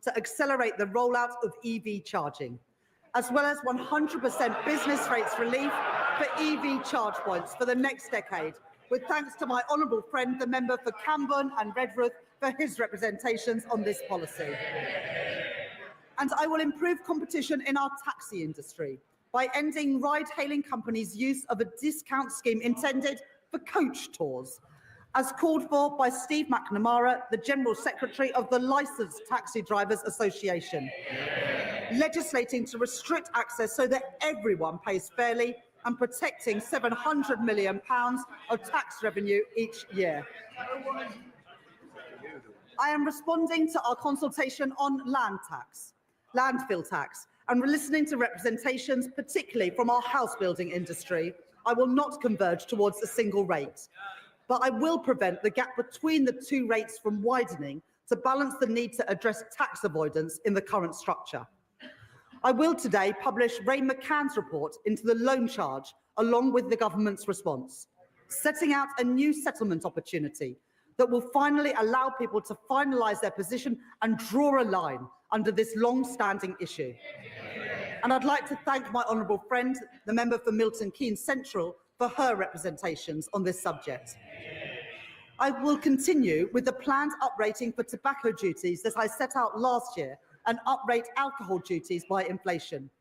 to accelerate the rollout of EV charging, as well as 100% business rates relief for EV charge points for the next decade, with thanks to my honourable friend, the member for Camborne and Redruth, for his representations on this policy. And I will improve competition in our taxi industry by ending ride-hailing companies' use of a discount scheme intended for coach tours, as called for by Steve McNamara, the General Secretary of the Licensed Taxi Drivers Association, legislating to restrict access so that everyone pays fairly and protecting £700 million of tax revenue each year. I am responding to our consultation on landfill tax, and listening to representations, particularly from our house building industry. I will not converge towards a single rate, but I will prevent the gap between the two rates from widening to balance the need to address tax avoidance in the current structure. I will today publish Ray McCann's report into the loan charge along with the government's response, setting out a new settlement opportunity that will finally allow people to finalise their position and draw a line under this long-standing issue. And I'd like to thank my honourable friend, the member for Milton Keynes Central, for her representations on this subject. I will continue with the planned uprating for tobacco duties that I set out last year and uprate alcohol duties by inflation,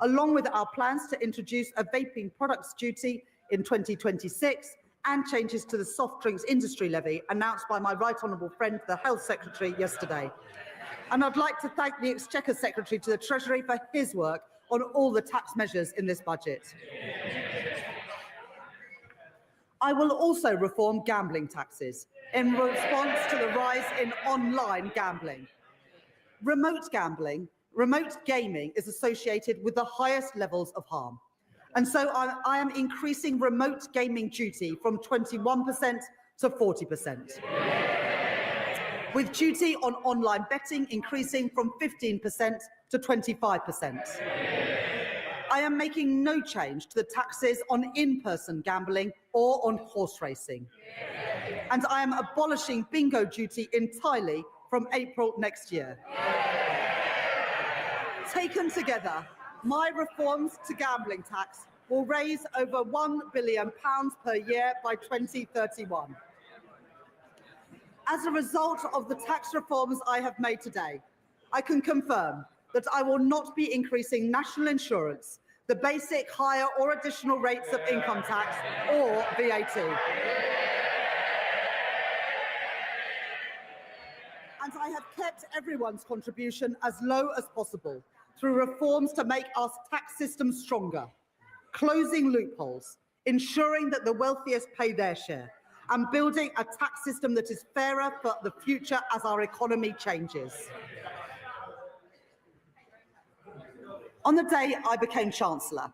along with our plans to introduce a vaping products duty in 2026 and changes to the soft drinks industry levy announced by my right honourable friend, the Health Secretary, yesterday. And I'd like to thank the Exchequer Secretary to the Treasury for his work on all the tax measures in this budget. I will also reform gambling taxes in response to the rise in online gambling. Remote gaming is associated with the highest levels of harm. And so I am increasing remote gaming duty from 21% to 40%. With duty on online betting increasing from 15% to 25%. I am making no change to the taxes on in-person gambling or on horse racing. And I am abolishing bingo duty entirely from April next year. Taken together, my reforms to gambling tax will raise over £1 billion per year by 2031. As a result of the tax reforms I have made today, I can confirm that I will not be increasing national insurance, the basic, higher or additional rates of income tax or VAT. And I have kept everyone's contribution as low as possible through reforms to make our tax system stronger, closing loopholes, ensuring that the wealthiest pay their share, and building a tax system that is fairer for the future as our economy changes. On the day I became Chancellor,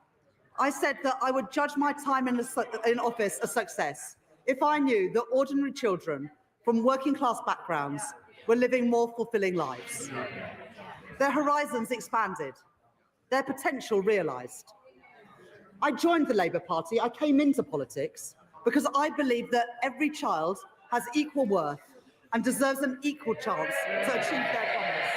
I said that I would judge my time in office a success if I knew that ordinary children from working class backgrounds were living more fulfilling lives. Their horizons expanded, their potential realised. I joined the Labour Party, I came into politics because I believe that every child has equal worth and deserves an equal chance to achieve their promise.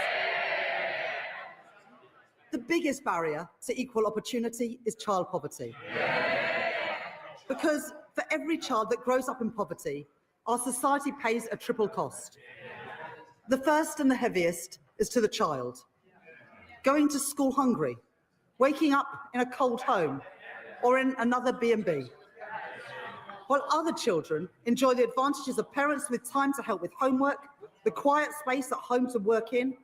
The biggest barrier to equal opportunity is child poverty. Because for every child that grows up in poverty, our society pays a triple cost. The first and the heaviest is to the child. Going to school hungry, waking up in a cold home, or in another B&B. While other children enjoy the advantages of parents with time to help with homework, the quiet space at home to work in,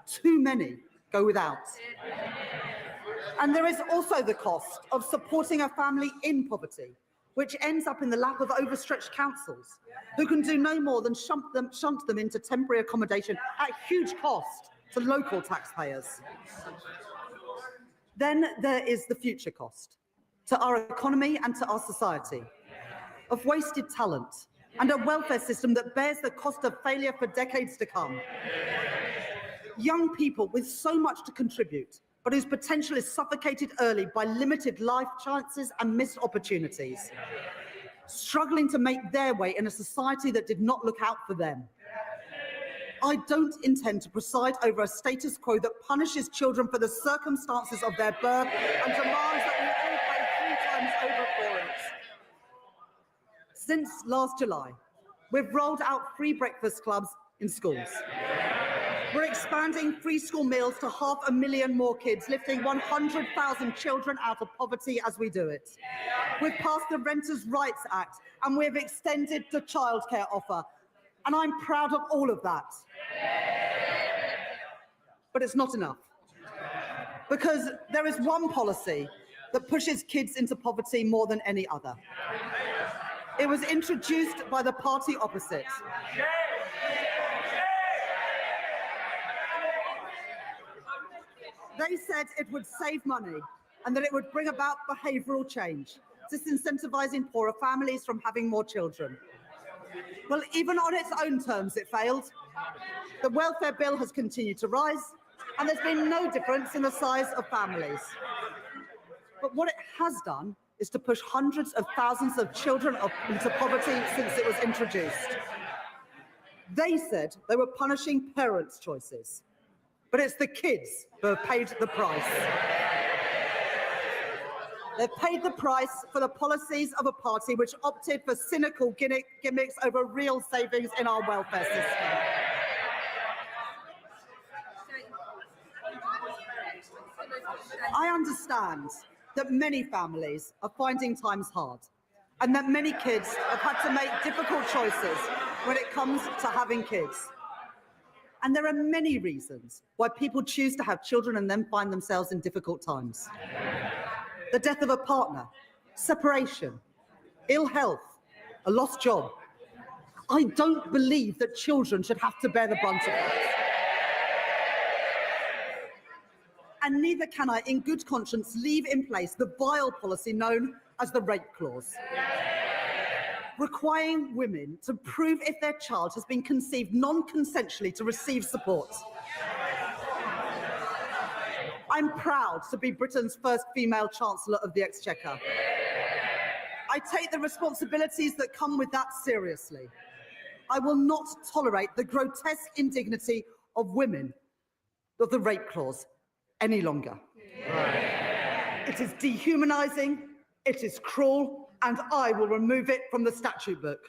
too many go without. And there is also the cost of supporting a family in poverty, which ends up in the lap of overstretched councils, who can do no more than shunt them into temporary accommodation at huge cost to local taxpayers. Then there is the future cost to our economy and to our society, of wasted talent and a welfare system that bears the cost of failure for decades to come. Young people with so much to contribute, but whose potential is suffocated early by limited life chances and missed opportunities, struggling to make their way in a society that did not look out for them. I don't intend to preside over a status quo that punishes children for the circumstances of their birth and demands that we all pay 3 times over for it. Since last July, we've rolled out free breakfast clubs in schools. We're expanding free school meals to 500,000 more kids, lifting 100,000 children out of poverty as we do it. We've passed the Renters' Rights Act and we've extended the childcare offer. And I'm proud of all of that. But it's not enough. Because there is one policy that pushes kids into poverty more than any other. It was introduced by the party opposite. They said it would save money and that it would bring about behavioural change, disincentivising poorer families from having more children. Well, even on its own terms, it failed. The welfare bill has continued to rise, and there's been no difference in the size of families. But what it has done is to push hundreds of thousands of children into poverty since it was introduced. They said they were punishing parents' choices, but it's the kids who have paid the price. They've paid the price for the policies of a party which opted for cynical gimmicks over real savings in our welfare system. I understand that many families are finding times hard and that many kids have had to make difficult choices when it comes to having kids. And there are many reasons why people choose to have children and then find themselves in difficult times. The death of a partner, separation, ill health, a lost job. I don't believe that children should have to bear the brunt of that. And neither can I, in good conscience, leave in place the vile policy known as the rape clause, requiring women to prove if their child has been conceived non-consensually to receive support. I'm proud to be Britain's first female Chancellor of the Exchequer. I take the responsibilities that come with that seriously. I will not tolerate the grotesque indignity of women of the rape clause any longer. It is dehumanising, it is cruel, and I will remove it from the statute book.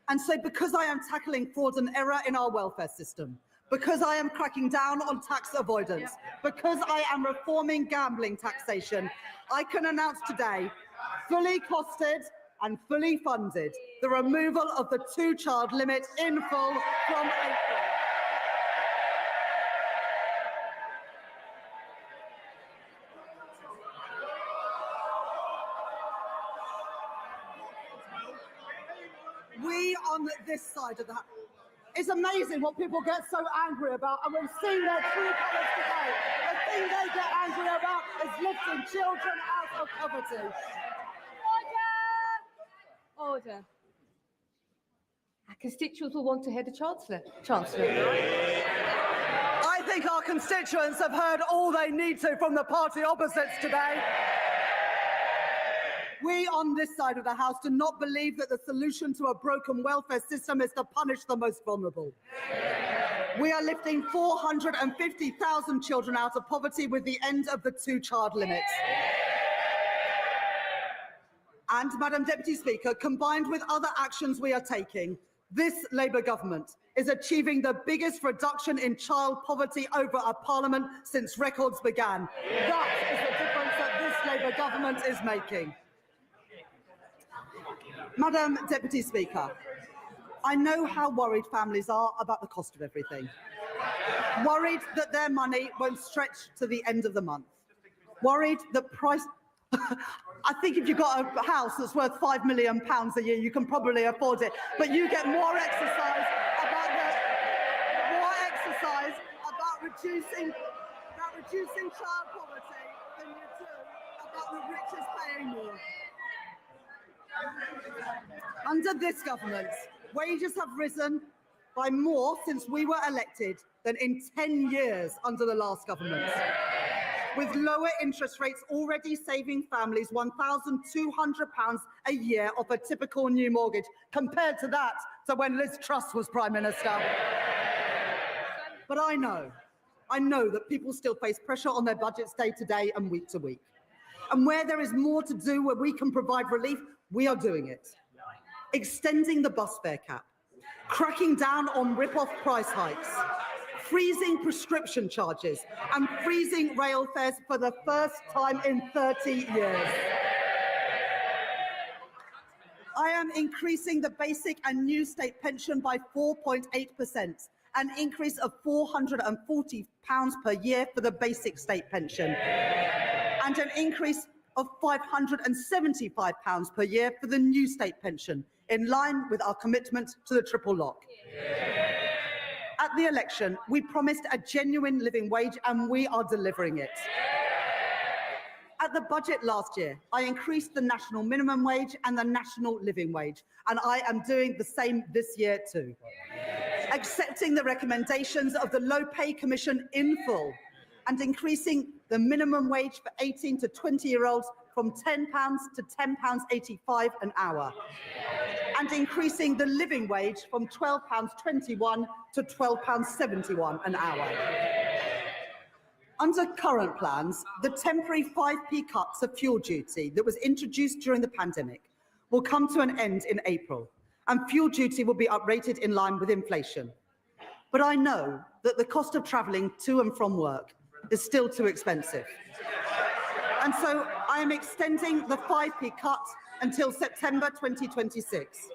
And so because I am tackling fraud and error in our welfare system, because I am cracking down on tax avoidance, because I am reforming gambling taxation, I can announce today, fully costed and fully funded, the removal of the two-child limit in full from April. We on this side of the house. It's amazing what people get so angry about, and we've seen their true colours today. The thing they get angry about is lifting children out of poverty. Order. Our constituents will want to hear the Chancellor. I think our constituents have heard all they need to from the party opposites today. We on this side of the House do not believe that the solution to a broken welfare system is to punish the most vulnerable. We are lifting 450,000 children out of poverty with the end of the two-child limit. And, Madam Deputy Speaker, combined with other actions we are taking, this Labour government is achieving the biggest reduction in child poverty over a parliament since records began. That is the difference that this Labour government is making. Madam Deputy Speaker, I know how worried families are about the cost of everything. Worried that their money won't stretch to the end of the month. Worried that price... I think if you've got a house that's worth £5 million a year, you can probably afford it. But you get more exercise about reducing child poverty than you do about the richest paying more. Under this government, wages have risen by more since we were elected than in 10 years under the last government, with lower interest rates already saving families £1,200 a year off a typical new mortgage, compared to that to when Liz Truss was Prime Minister. But I know that people still face pressure on their budgets day to day and week to week. And where there is more to do, where we can provide relief, we are doing it. Extending the bus fare cap, cracking down on rip-off price hikes, freezing prescription charges, and freezing rail fares for the first time in 30 years. I am increasing the basic and new state pension by 4.8%, an increase of £440 per year for the basic state pension, and an increase of £575 per year for the new state pension, in line with our commitment to the triple lock. At the election, we promised a genuine living wage, and we are delivering it. At the budget last year, I increased the national minimum wage and the national living wage, and I am doing the same this year too. Accepting the recommendations of the Low Pay Commission in full, and increasing the minimum wage for 18 to 20-year-olds from £10 to £10.85 an hour, and increasing the living wage from £12.21 to £12.71 an hour. Under current plans, the temporary 5p cut to fuel duty that was introduced during the pandemic will come to an end in April, and fuel duty will be uprated in line with inflation. But I know that the cost of travelling to and from work is still too expensive. And so I am extending the 5p cut until September 2026.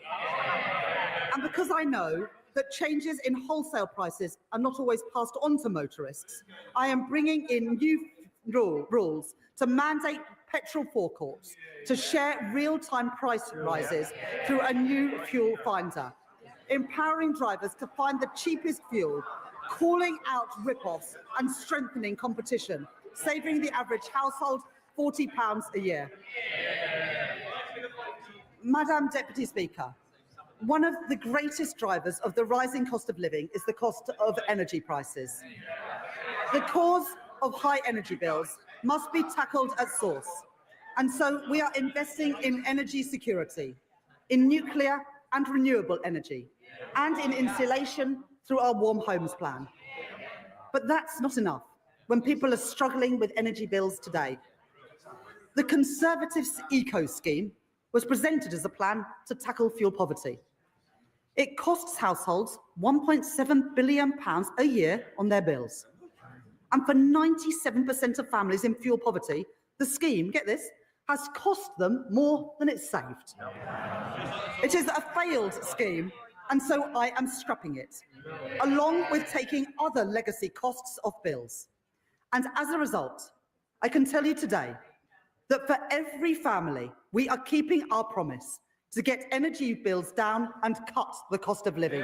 And because I know that changes in wholesale prices are not always passed on to motorists, I am bringing in new rules to mandate petrol forecourts to share real-time price rises through a new fuel finder, empowering drivers to find the cheapest fuel, calling out rip-offs and strengthening competition, saving the average household £40 a year. Madam Deputy Speaker, one of the greatest drivers of the rising cost of living is the cost of energy prices. The cause of high energy bills must be tackled at source, and so we are investing in energy security, in nuclear and renewable energy, and in insulation through our Warm Homes Plan. But that's not enough when people are struggling with energy bills today. The Conservatives' Eco Scheme was presented as a plan to tackle fuel poverty. It costs households £1.7 billion a year on their bills. And for 97% of families in fuel poverty, the scheme, get this, has cost them more than it's saved. It is a failed scheme, and so I am scrapping it, along with taking other legacy costs off bills. And as a result, I can tell you today that for every family, we are keeping our promise to get energy bills down and cut the cost of living.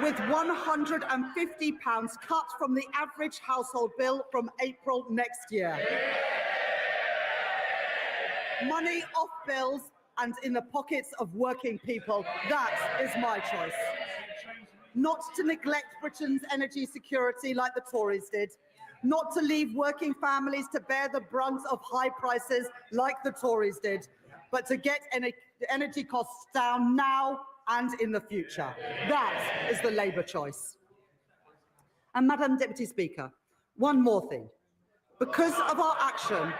With £150 cut from the average household bill from April next year. Money off bills and in the pockets of working people, that is my choice. Not to neglect Britain's energy security like the Tories did, not to leave working families to bear the brunt of high prices like the Tories did, but to get energy costs down now and in the future. That is the Labour choice. And Madam Deputy Speaker, one more thing. Because of our action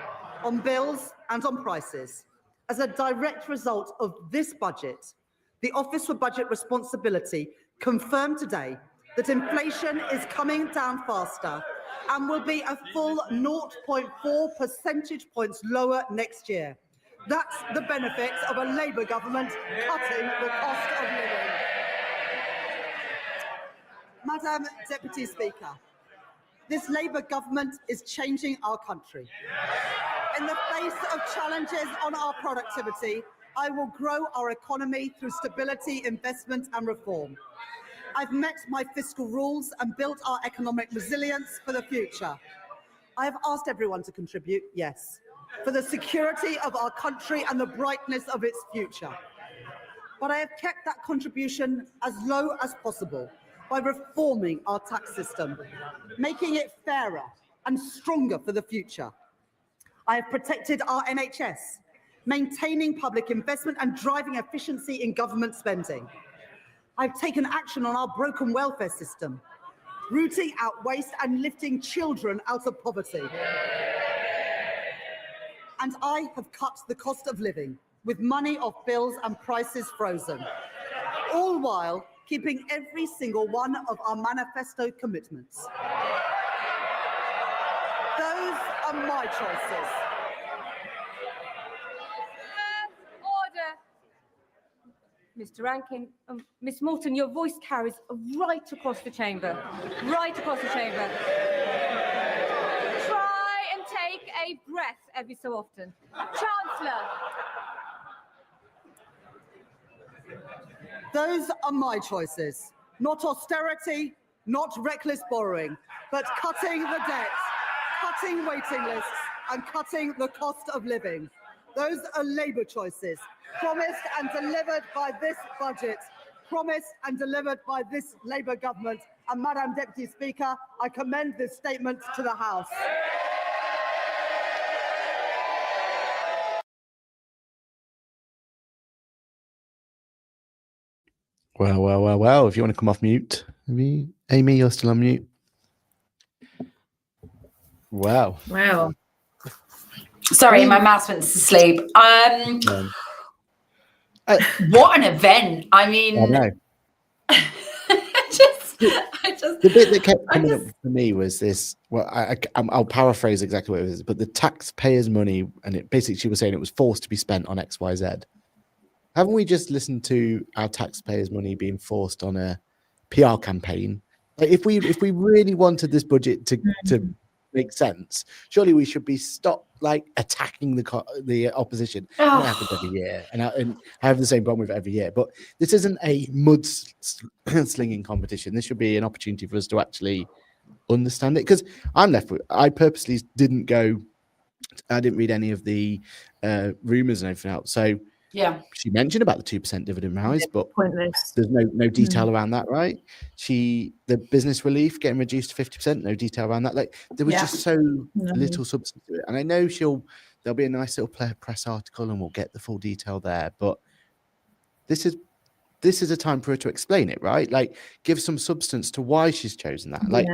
on bills and on prices, as a direct result of this budget, the Office for Budget Responsibility confirmed today that inflation is coming down faster and will be a full 0.4 percentage points lower next year. That's the benefit of a Labour government cutting the cost of living. Madam Deputy Speaker, this Labour government is changing our country. In the face of challenges on our productivity, I will grow our economy through stability, investment and reform. I've met my fiscal rules and built our economic resilience for the future. I have asked everyone to contribute, yes, for the security of our country and the brightness of its future. But I have kept that contribution as low as possible by reforming our tax system, making it fairer and stronger for the future. I have protected our NHS, maintaining public investment and driving efficiency in government spending. I've taken action on our broken welfare system, rooting out waste and lifting children out of poverty. And I have cut the cost of living with money off bills and prices frozen, all while keeping every single one of our manifesto commitments. Those are my choices. Order. Mr. Rankin, Miss Morton, your voice carries right across the chamber. Right across the chamber. Try and take a breath every so often. Chancellor. Those are my choices. Not austerity, not reckless borrowing, but cutting the debt, cutting waiting lists, and cutting the cost of living. Those are Labour choices, promised and delivered by this budget, promised and delivered by this Labour government. And Madam Deputy Speaker, I commend this statement to the House. Well. If you want to come off mute, Amy, you're still on mute. Wow. Sorry, my mouse went to sleep. What an event! I mean, I know. The bit that kept coming up for me was this. Well, I'll paraphrase exactly what it was, but the taxpayers' money, and it basically she was saying it was forced to be spent on X, Y, Z. Haven't we just listened to our taxpayers' money being forced on a PR campaign? Like if we really wanted this budget to make sense, surely we should be stopped attacking the opposition. Oh. That happens every year, and I have the same problem with it every year. But this isn't a mud slinging competition. This should be an opportunity for us to actually understand it. Because I purposely didn't go. I didn't read any of the rumors and everything else. So. Yeah, she mentioned about the 2% dividend rise, but pointless. There's no detail around that, right? The business relief getting reduced to 50%, no detail around that. Like there was just so little substance to it. And I know there'll be a nice little press article and we'll get the full detail there. But this is a time for her to explain it, right? Like give some substance to why she's chosen that. Like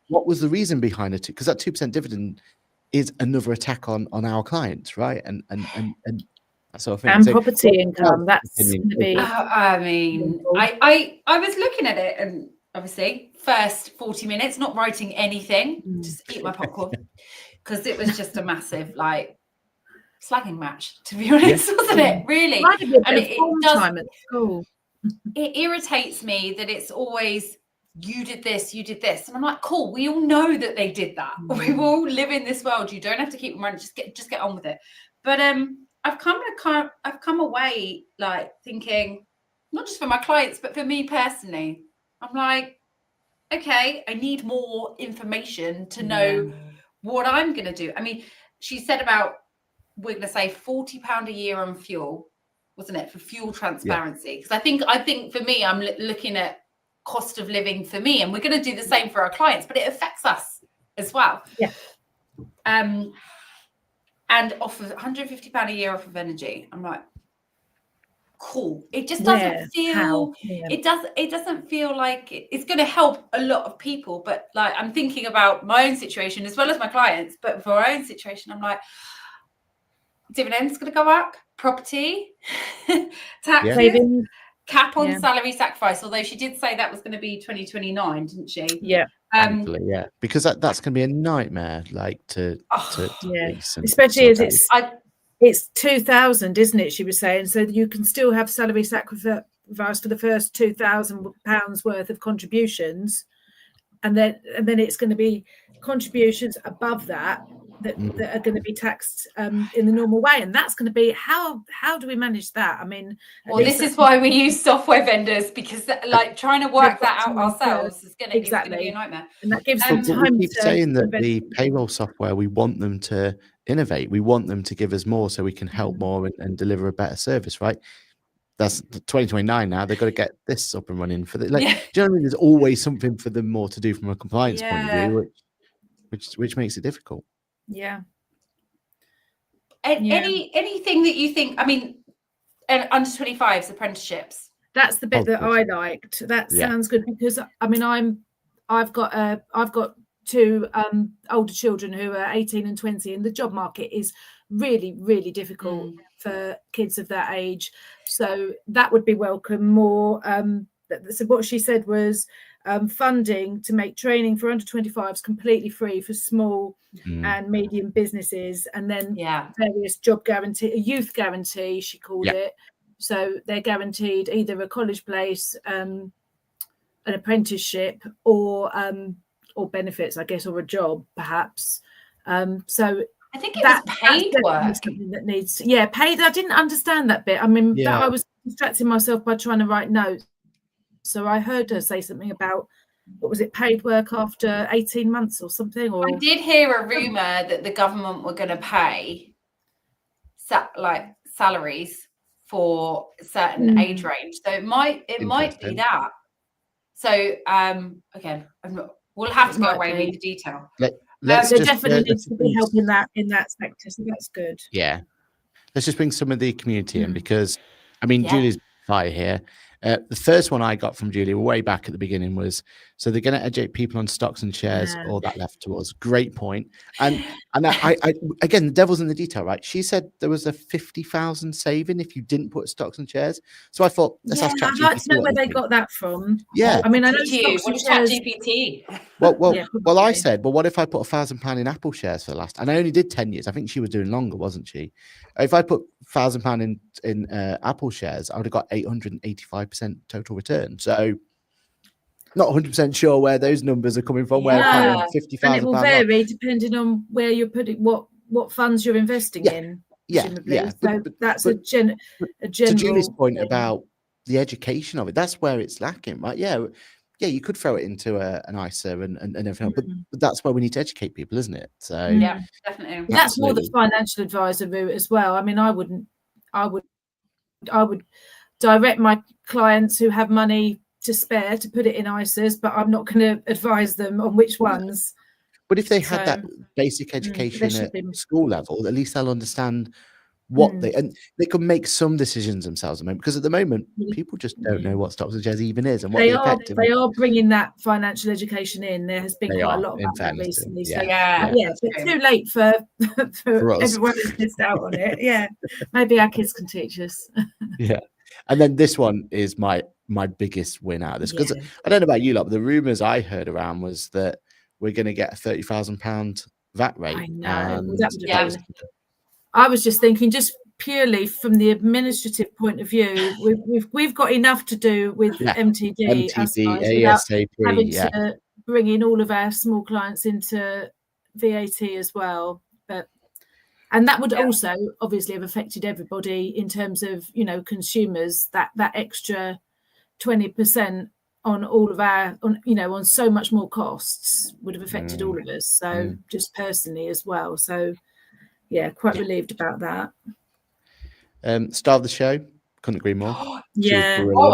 what was the reason behind it? Because that 2% dividend is another attack on our clients, right? And that sort of thing. And property income, that's going to be... I mean, I was looking at it and obviously first 40 minutes, not writing anything, just eat my popcorn because it was just a massive slagging match, to be honest, wasn't it? Really? And it irritates me that it's always you did this, and I'm like, cool. We all know that they did that. We all live in this world. You don't have to keep reminding. Just get on with it. But I've come away thinking, not just for my clients, but for me personally. I'm like, okay, I need more information to know what I'm going to do. I mean, she said about we're going to save £40 a year on fuel, wasn't it, for fuel transparency? Because I think for me, I'm looking at cost of living for me, and we're going to do the same for our clients, but it affects us as well. Yeah. And offer £150 a year off of energy. I'm like, cool. It just doesn't feel. It doesn't feel like it's going to help a lot of people. But I'm thinking about my own situation as well as my clients. But for our own situation, I'm like, dividends going to go up, property, taxes, cap on salary sacrifice. Although she did say that was going to be 2029, didn't she? Yeah. Because that's going to be a nightmare, especially as it's 2,000, isn't it? She was saying, so you can still have salary sacrifice for the first £2,000 worth of contributions, and then it's going to be contributions above that are going to be taxed in the normal way, and that's going to be how do we manage that? I mean, well, this is why we use software vendors, because trying to work that out ourselves is going to be a nightmare. And that gives them time. We keep saying that the payroll software, we want them to innovate, we want them to give us more so we can help more and deliver a better service, right? That's 2029 now. They've got to get this up and running for the do you know what I mean? There's always something for them more to do from a compliance point of view, which makes it difficult. Anything that you think, I mean, under 25s apprenticeships, that's the bit that I liked. That sounds good, because I mean I've got two older children who are 18 and 20, and the job market is really, really difficult for kids of that age. So that would be welcome. More, so what she said was funding to make training for under 25s completely free for small and medium businesses, and then various job guarantee, a youth guarantee, she called it. So they're guaranteed either a college place, an apprenticeship, or benefits, I guess, or a job perhaps. So I think it was paid work. Something that needs, paid. I didn't understand that bit. I mean, that I was distracting myself by trying to write notes. So I heard her say something about, what was it, paid work after 18 months or something? Or I did hear a rumour that the government were going to pay salaries for a certain age range. So it might be that. So again, we'll have to go away and read the detail. There definitely needs to be help in that sector, so that's good. Yeah, let's just bring some of the community in, because I mean, Julie's fire here. The first one I got from Julie way back at the beginning was, so they're going to educate people on stocks and shares, all that left to us. Great point. And I again, the devil's in the detail, right? She said there was a 50,000 saving if you didn't put stocks and shares. So I thought, let's ask ChatGPT. I'd like to know where they got that from. Yeah. I mean, I know ChatGPT. Well, I said, well, what if I put £1,000 in Apple shares for the last, and I only did 10 years. I think she was doing longer, wasn't she? If I put £1,000 in Apple shares, I would have got 885% total return. So not 100% sure where those numbers are coming from. Where £50,000, and it will vary depending on where you're putting, what funds you're investing in. Yeah. So that's a general. To Julie's point about the education of it, that's where it's lacking, right? Yeah, you could throw it into an ISA and everything, but that's where we need to educate people, isn't it? So yeah, definitely. That's more the financial advisor route as well. I mean, I would direct my clients who have money to spare to put it in ISAs, but I'm not going to advise them on which ones. But if they had that basic education at school level, at least they'll understand what they can make some decisions themselves. Because at the moment, people just don't know what stocks and shares even is, and what they are bringing that financial education in. There has been quite a lot about that recently. But too late for everyone who's missed out on it. Yeah, maybe our kids can teach us. Yeah, and then this one is my biggest win out of this, because I don't know about you lot, but the rumours I heard around was that we're going to get a £30,000 VAT rate. I know. I was just thinking, just purely from the administrative point of view, we've got enough to do with MTD, ASAP, having to bring in all of our small clients into VAT as well. And that would also obviously have affected everybody in terms of, consumers, that extra 20% on all of our, on so much more costs would have affected all of us. So just personally as well. So quite relieved about that. Star of the show, couldn't agree more. I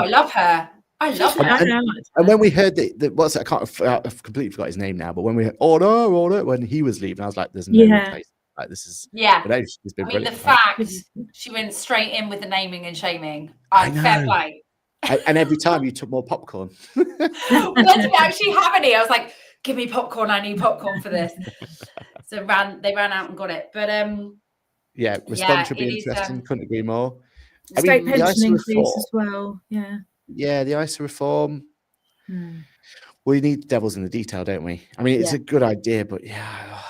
love her. I love her. And when we heard I've completely forgot his name now, but when we heard order when he was leaving, I was like, there's no replacement. Like, this is she's been brilliant. The fact she went straight in with the naming and shaming. Fair play. And every time you took more popcorn. When did we actually have any? I was like, give me popcorn. I need popcorn for this. So they ran out and got it. But response should be interesting. Couldn't agree more. State pension increase as well. Yeah, the ISA reform. We need devils in the detail, don't we? I mean, it's a good idea, but I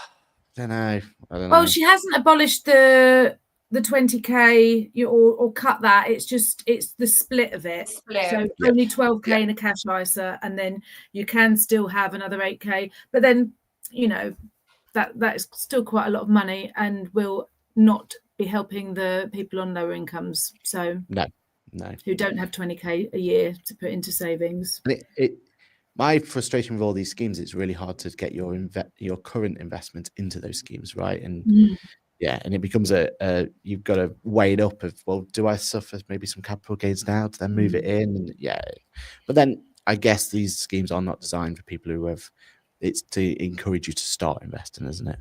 don't know. Well, she hasn't abolished the 20k or cut that. It's the split of it. So only 12k in a cash ISA, and then you can still have another 8k. But then that is still quite a lot of money, and will not be helping the people on lower incomes. So no, who don't have 20k a year to put into savings. My frustration with all these schemes, it's really hard to get your current investment into those schemes, right? And and it becomes you've got to weigh it up of, well, do I suffer maybe some capital gains now to then move it in? And but then I guess these schemes are not designed for people who have. It's to encourage you to start investing, isn't it?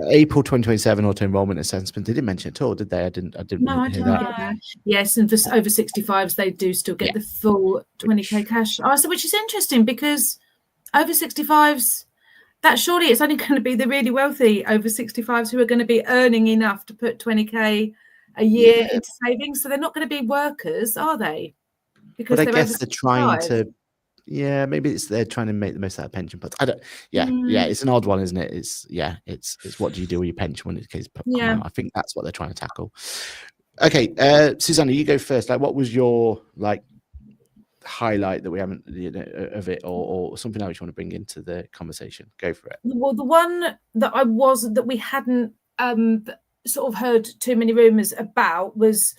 April 2027 auto enrollment assessment. They didn't mention it at all, did they? I didn't. No, I don't get that. Yes, and for over 65s, they do still get the full 20k cash ISA, which is interesting because over 65s, that surely it's only going to be the really wealthy over 65s who are going to be earning enough to put 20k a year into savings. So they're not going to be workers, are they? Because But I they're guess over they're trying 65. to. Yeah, maybe they're trying to make the most out of pension pots. I don't. Yeah, it's an odd one, isn't it? It's what do you do with your pension when it's come out? I think that's what they're trying to tackle. Okay, Susanna, you go first. Like, what was your highlight that we haven't of it, or something else you want to bring into the conversation? Go for it. Well, the one that we hadn't sort of heard too many rumours about was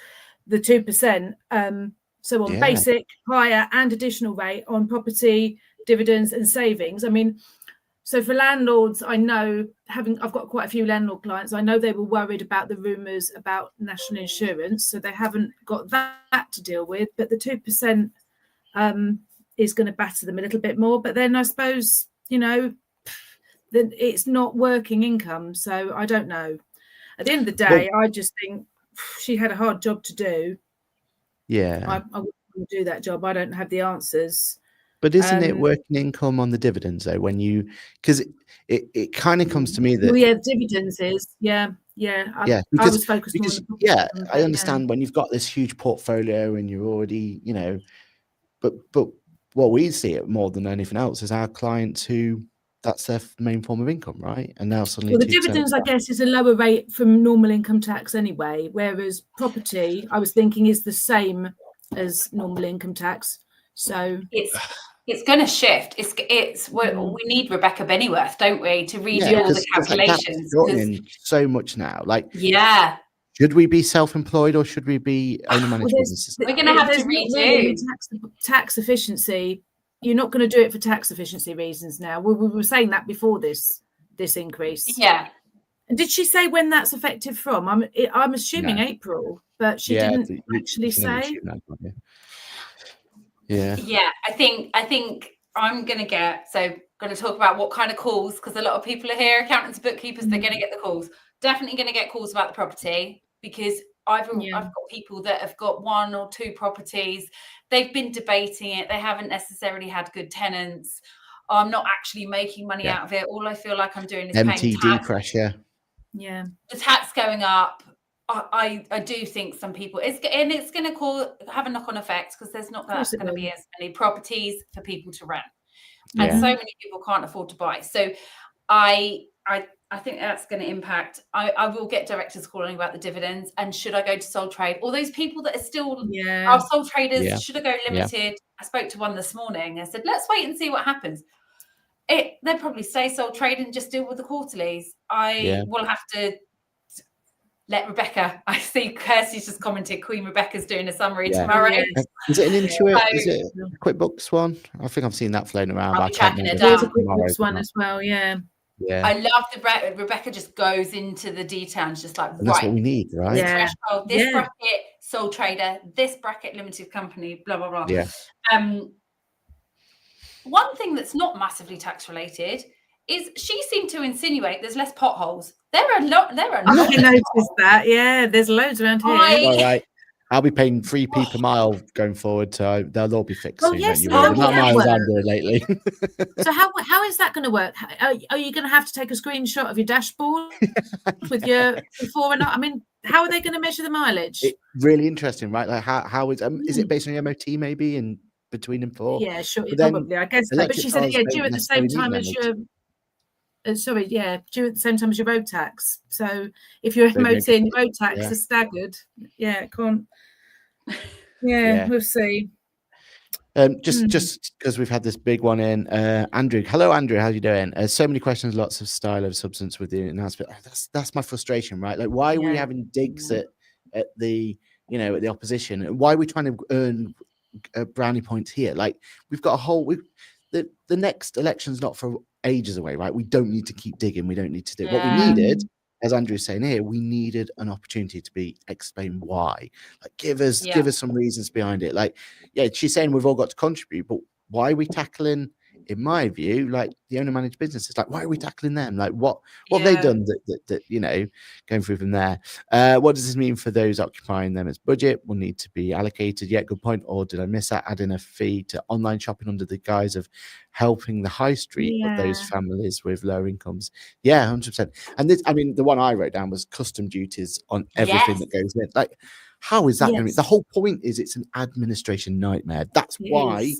the 2%. So on basic, higher and additional rate on property, dividends and savings. I mean, so for landlords, I know, I've got quite a few landlord clients, I know they were worried about the rumours about national insurance, so they haven't got that to deal with. But the 2% is going to batter them a little bit more. But then I suppose, that it's not working income. So I don't know. At the end of the day, I just think she had a hard job to do. Yeah. I wouldn't do that job. I don't have the answers. But isn't it working income on the dividends though? Because it kind of comes to me that dividends is I was focused because on the I understand when you've got this huge portfolio and you're already but what we see it more than anything else is our clients who that's their main form of income, right? And now suddenly the dividends, I guess, is a lower rate from normal income tax anyway, whereas property, I was thinking, is the same as normal income tax. So it's going to shift. We need Rebecca Bennyworth, don't we, to redo all the calculations? So much now, should we be self-employed or should we be owner managed businesses? We're going to have to redo tax efficiency. You're not going to do it for tax efficiency reasons now. We were saying that before this increase. Yeah. And did she say when that's effective from? I'm assuming April, but she didn't actually say. Yeah. Yeah, I think I'm going to talk about what kind of calls, because a lot of people are here, accountants, bookkeepers, they're going to get the calls. Definitely going to get calls about the property, because I've got people that have got 1 or 2 properties. They've been debating it. They haven't necessarily had good tenants. I'm not actually making money out of it. All I feel like I'm doing is MTD paying tax. pressure. Yeah. The tax going up. I do think some people it's going to have a knock-on effect, because there's not going to be as many properties for people to rent, and so many people can't afford to buy. So I think that's going to impact. I will get directors calling about the dividends, and should I go to sole trade? All those people that are still are sole traders, should I go limited? I spoke to one this morning. I said, let's wait and see what happens. They'll probably stay sole trade and just deal with the quarterlies. I will have to let Rebecca. I see Kirsty's just commented Queen Rebecca's doing a summary tomorrow. Is it an Intuit? Is it a QuickBooks one? I think I've seen that floating around. I'll be tracking it There's a down. QuickBooks one as well, Yeah. I love the Rebecca just goes into the detail and just like, and that's what we need, right? This threshold, this bracket sole trader, this bracket limited company, blah blah blah. Yeah. One thing that's not massively tax related is she seemed to insinuate there's less potholes. There are not. I noticed that. Yeah, there's loads around here. All right. I'll be paying 3p per mile going forward, so they'll all be fixed soon. Yes, not miles I'm doing lately. So how is that going to work? Are you going to have to take a screenshot of your dashboard with your before and after? I mean, how are they going to measure the mileage? Really interesting, right? Like how is it based on your MOT maybe in between and for? Yeah, sure, probably. I guess. But she said, due at the same time as your. Due at the same time as your road tax. So if your MOT and your road tax are staggered, it can't. Yeah, we'll see. Just because we've had this big one in, Andrew. Hello, Andrew. How are you doing? So many questions, lots of style of substance with the announcement. That's my frustration, right? Like, why are we having digs at the at the opposition? Why are we trying to earn brownie points here? Like, we've got a whole. The next election's not for ages away, right? We don't need to keep digging. We don't need to do what we needed. As Andrew's saying here, we needed an opportunity to explain why. Like, give us some reasons behind it. Like, she's saying we've all got to contribute, but why are we tackling in my view, like the owner managed businesses, like why are we tackling them? Like what have they done that you know, going through from there? What does this mean for those occupying them as budget? Will need to be allocated. Yeah, good point. Or did I miss that? Adding a fee to online shopping under the guise of helping the high street of those families with lower incomes. Yeah, 100%. And this, I mean, the one I wrote down was custom duties on everything that goes in. Like, how is that going to be? The whole point is it's an administration nightmare. That's why.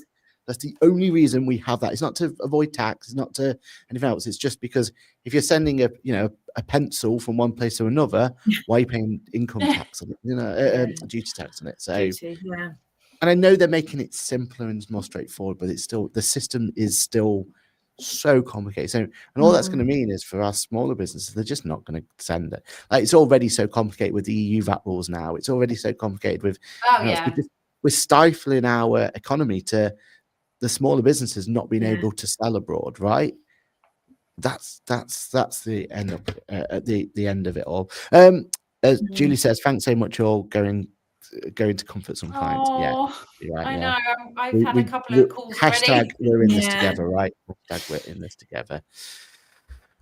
That's the only reason we have that. It's not to avoid tax. It's not to anything else. It's just because if you're sending a pencil from one place to another, why are you paying income tax on it? Duty tax on it. So, and I know they're making it simpler and more straightforward, but it's still, the system is still so complicated. So, and all that's going to mean is for our smaller businesses, they're just not going to send it. Like, it's already so complicated with the EU VAT rules now. It's already so complicated with. We're stifling our economy to the smaller businesses not being able to sell abroad, right? That's the end of the end of it all. As Julie says, thanks so much, all going to comfort some clients. Right, I know. I've had a couple of calls hashtag already. we're in this together, right? Hashtag we're in this together.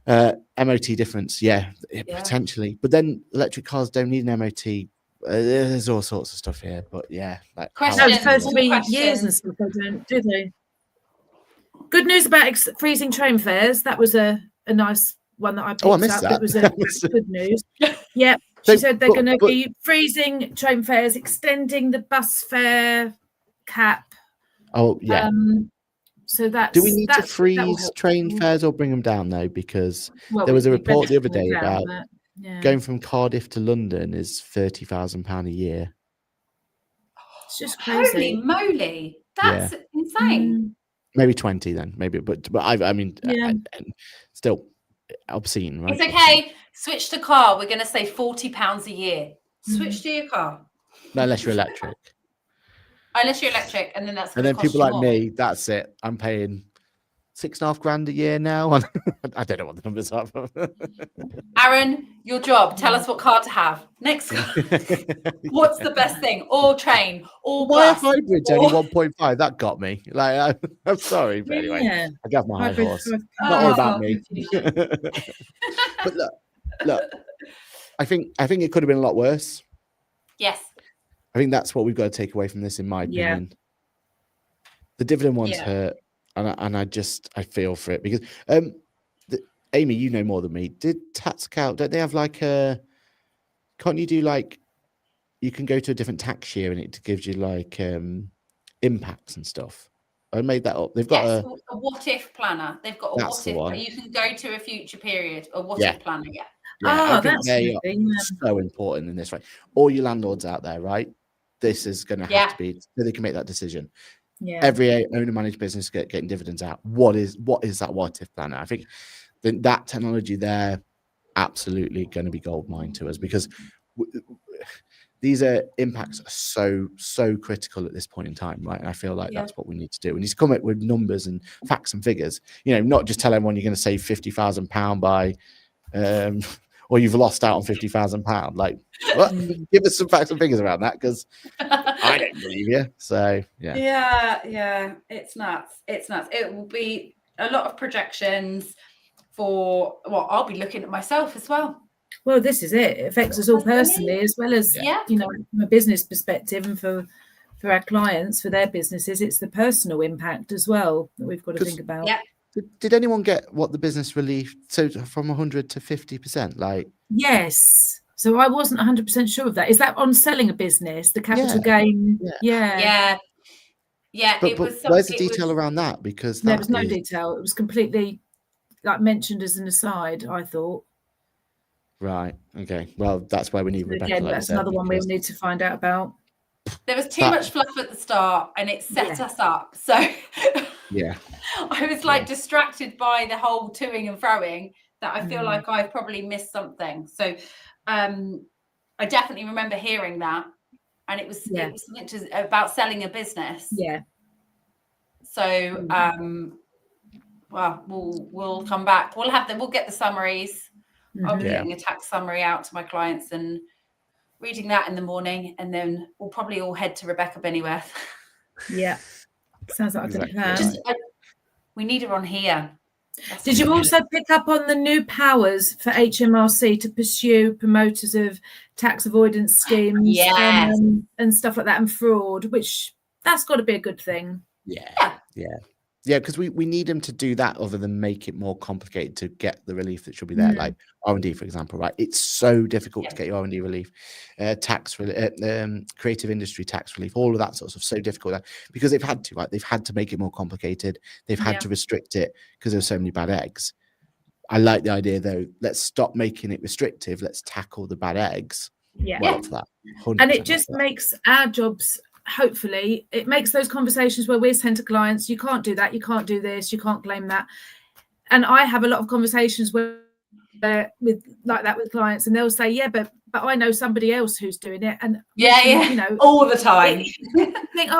MOT difference, potentially, but then electric cars don't need an MOT. There's all sorts of stuff here, but like the first 3 years and stuff, they don't, do they? Good news about freezing train fares. That was a nice one that I picked I missed up. that. It was good news. Yeah, she said they're going to be freezing train fares, extending the bus fare cap. Oh yeah. So that's. Do we need to freeze train fares or bring them down though? Because there was a report the other day about going from Cardiff to London is £30,000 a year. It's just crazy. Holy moly, that's insane. Maybe 20 then, maybe, but I mean, still obscene, right? It's okay. Switch to car. We're going to say £40 a year. Switch to your car. No, unless you're electric. Unless you're electric, and then that's. And then people like me, that's it. I'm paying $6,500 a year now. I don't know what the numbers are. Aaron, your job. Tell us what car to have. Next. What's the best thing? Or train, or why bus. Why hybrid's only 1.5? That got me. Like, I'm sorry, but anyway, I got my high horse. Not all about me. But look. I think it could have been a lot worse. Yes. I think that's what we've got to take away from this, in my opinion. The dividend ones hurt. And I feel for it because Amy, you know more than me. Did TaxCal, don't they have like can't you do like, you can go to a different tax year and it gives you like impacts and stuff? I made that up. They've got a what if planner. They've got a what if. You can go to a future period, a what if planner. I think they are so important in this, right? All you landlords out there, right? This is going to have to be so they can make that decision. Every owner managed business getting dividends out. What is that what if planner? I think that technology there absolutely going to be gold mine to us, because these impacts are so critical at this point in time, right? And I feel like that's what we need to do. We need to come up with numbers and facts and figures. Not just tell everyone you're going to save £50,000 by, or you've lost out on £50,000. Like, what? Give us some facts and figures around that, because I don't believe you. So yeah, it's nuts. It will be a lot of projections for I'll be looking at myself as well. Well, this is it. It affects us all personally, as well as from a business perspective, and for our clients, for their businesses, it's the personal impact as well that we've got to think about. Did anyone get what the business relief? So from 100 to 50%, like? Yes. So I wasn't 100% sure of that. Is that on selling a business, the capital gain? Yeah. But where's the detail around that? Because there was no detail. It was completely mentioned as an aside, I thought. Right. Okay. Well, that's where we need Rebecca. Again, that's another one we'll need to find out about. There was too much fluff at the start, and it set us up. So I was distracted by the whole toing and froing that I feel like I've probably missed something. So I definitely remember hearing that, and it was something about selling a business. Yeah. So we'll come back. We'll get the summaries. I'll be getting a tax summary out to my clients and reading that in the morning, and then we'll probably all head to Rebecca Bennyworth. Yeah, sounds like a good plan. We need her on here. Did you also pick up on the new powers for HMRC to pursue promoters of tax avoidance schemes Yes. and stuff like that and fraud, which that's got to be a good thing. Yeah, because we need them to do that other than make it more complicated to get the relief that should be there, like R&D, for example, right? It's so difficult to get your R&D relief, creative industry tax relief, all of that sort of stuff, so difficult because they've had to, right? They've had to make it more complicated. They've had to restrict it because there's so many bad eggs. I like the idea, though. Let's stop making it restrictive. Let's tackle the bad eggs. Well up for that. And it just makes our jobs... Hopefully it makes those conversations where we're sent to clients, you can't do that, you can't do this, you can't claim that. And I have a lot of conversations with clients, and they'll say, yeah, but I know somebody else who's doing it. And you know, all the time. Think,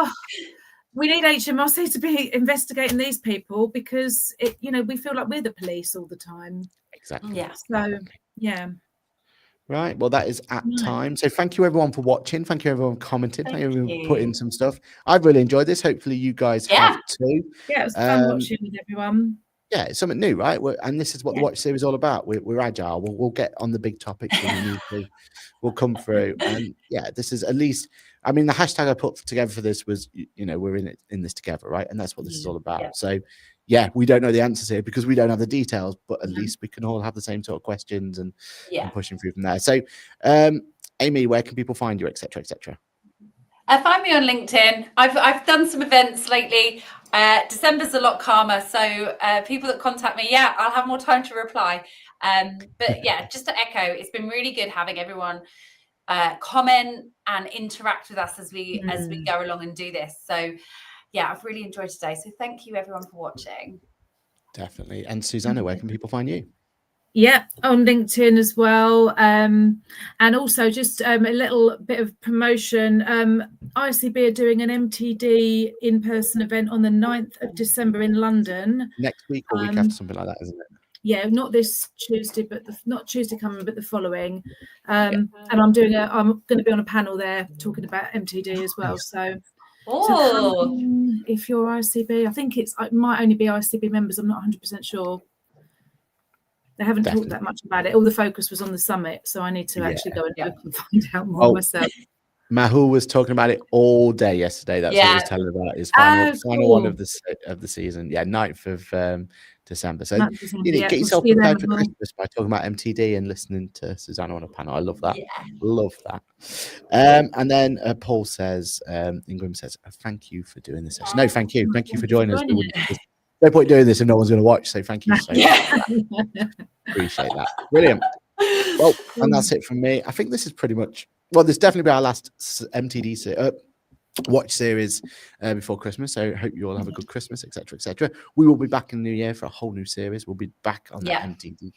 we need HMRC to be investigating these people because we feel like we're the police all the time. Exactly. Yeah. So Right. Well, that is at time. So thank you everyone for watching. Thank you everyone for commenting. Thank you everyone for putting some stuff. I've really enjoyed this. Hopefully you guys have too. Yeah, it was fun watching with everyone. Yeah, it's something new, right? And this is what the Watch series is all about. We're agile. We'll get on the big topics when we need to. We'll come through. And this is at least, I mean, the hashtag I put together for this was, we're in this together, right? And that's what this is all about. Yeah. So we don't know the answers here because we don't have the details, but at least we can all have the same sort of questions and pushing through from there. So, Amy, where can people find you, etc., etc.? Find me on LinkedIn. I've done some events lately. December's a lot calmer, so people that contact me, I'll have more time to reply. But just to echo, it's been really good having everyone comment and interact with us as we go along and do this. So I've really enjoyed today. So thank you everyone for watching. Definitely. And Suzannah, where can people find you? Yeah, on LinkedIn as well. And also just a little bit of promotion. ICB are doing an MTD in-person event on the 9th of December in London. Next week or week after, something like that, isn't it? Yeah, not this Tuesday, but not Tuesday coming, but the following. And I'm going to be on a panel there talking about MTD as well. So if you're ICB, I think it might only be ICB members. I'm not 100% sure. They haven't talked that much about it. All the focus was on the summit, so I need to actually go and look and find out more myself. Mahul was talking about it all day yesterday. That's what he was telling about his final one of the season. 9th of December. So get yourself prepared for Christmas by talking about MTD and listening to Suzannah on a panel. I love that. Love that. And then Paul says, Ingram says, thank you for doing this session. No, thank you. Thank you for joining us. No point doing this if no one's going to watch. So thank you so much. Appreciate that. Brilliant. Well, and that's it from me. I think this is pretty much, this definitely be our last MTD watch series before Christmas. So I hope you all have a good Christmas, etc., etc. We will be back in the new year for a whole new series. We'll be back on the MTD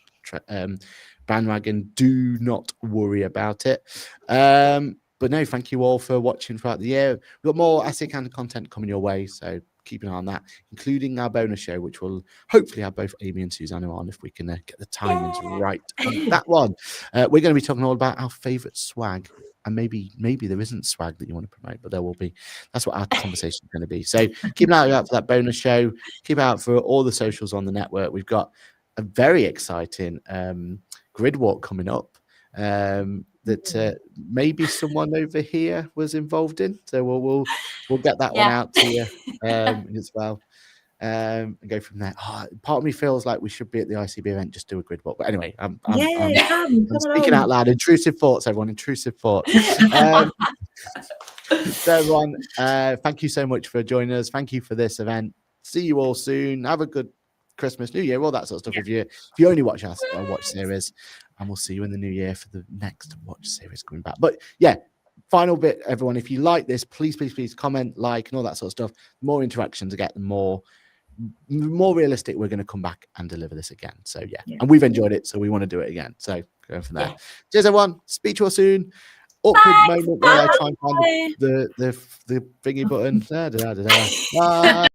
bandwagon. Do not worry about it. But no, thank you all for watching throughout the year. We've got more Ask the Accountant content coming your way, so keep an eye on that, including our bonus show, which will hopefully have both Amy and Suzannah on if we can get the timings right on that one. We're going to be talking all about our favourite swag, and maybe there isn't swag that you want to promote, but there will be. That's what our conversation is going to be. So keep an eye out for that bonus show. Keep out for all the socials on the network. We've got a very exciting grid walk coming up that maybe someone over here was involved in. So we'll get that one out to you as well, and go from there. Part of me feels like we should be at the ICB event, just do a grid walk. But anyway, I'm speaking out loud. Intrusive thoughts, everyone. Intrusive thoughts. So everyone, thank you so much for joining us. Thank you for this event. See you all soon. Have a good Christmas, New Year, all that sort of stuff. If you only watch our watch series, and we'll see you in the new year for the next watch series coming back. But final bit, everyone, if you like this, please comment, like, and all that sort of stuff. The more interactions I get, the more realistic we're going to come back and deliver this again. So and we've enjoyed it, so we want to do it again. So going from there. Cheers, everyone. Speak to you all soon. Awkward moment where I try and find the thingy button. Bye.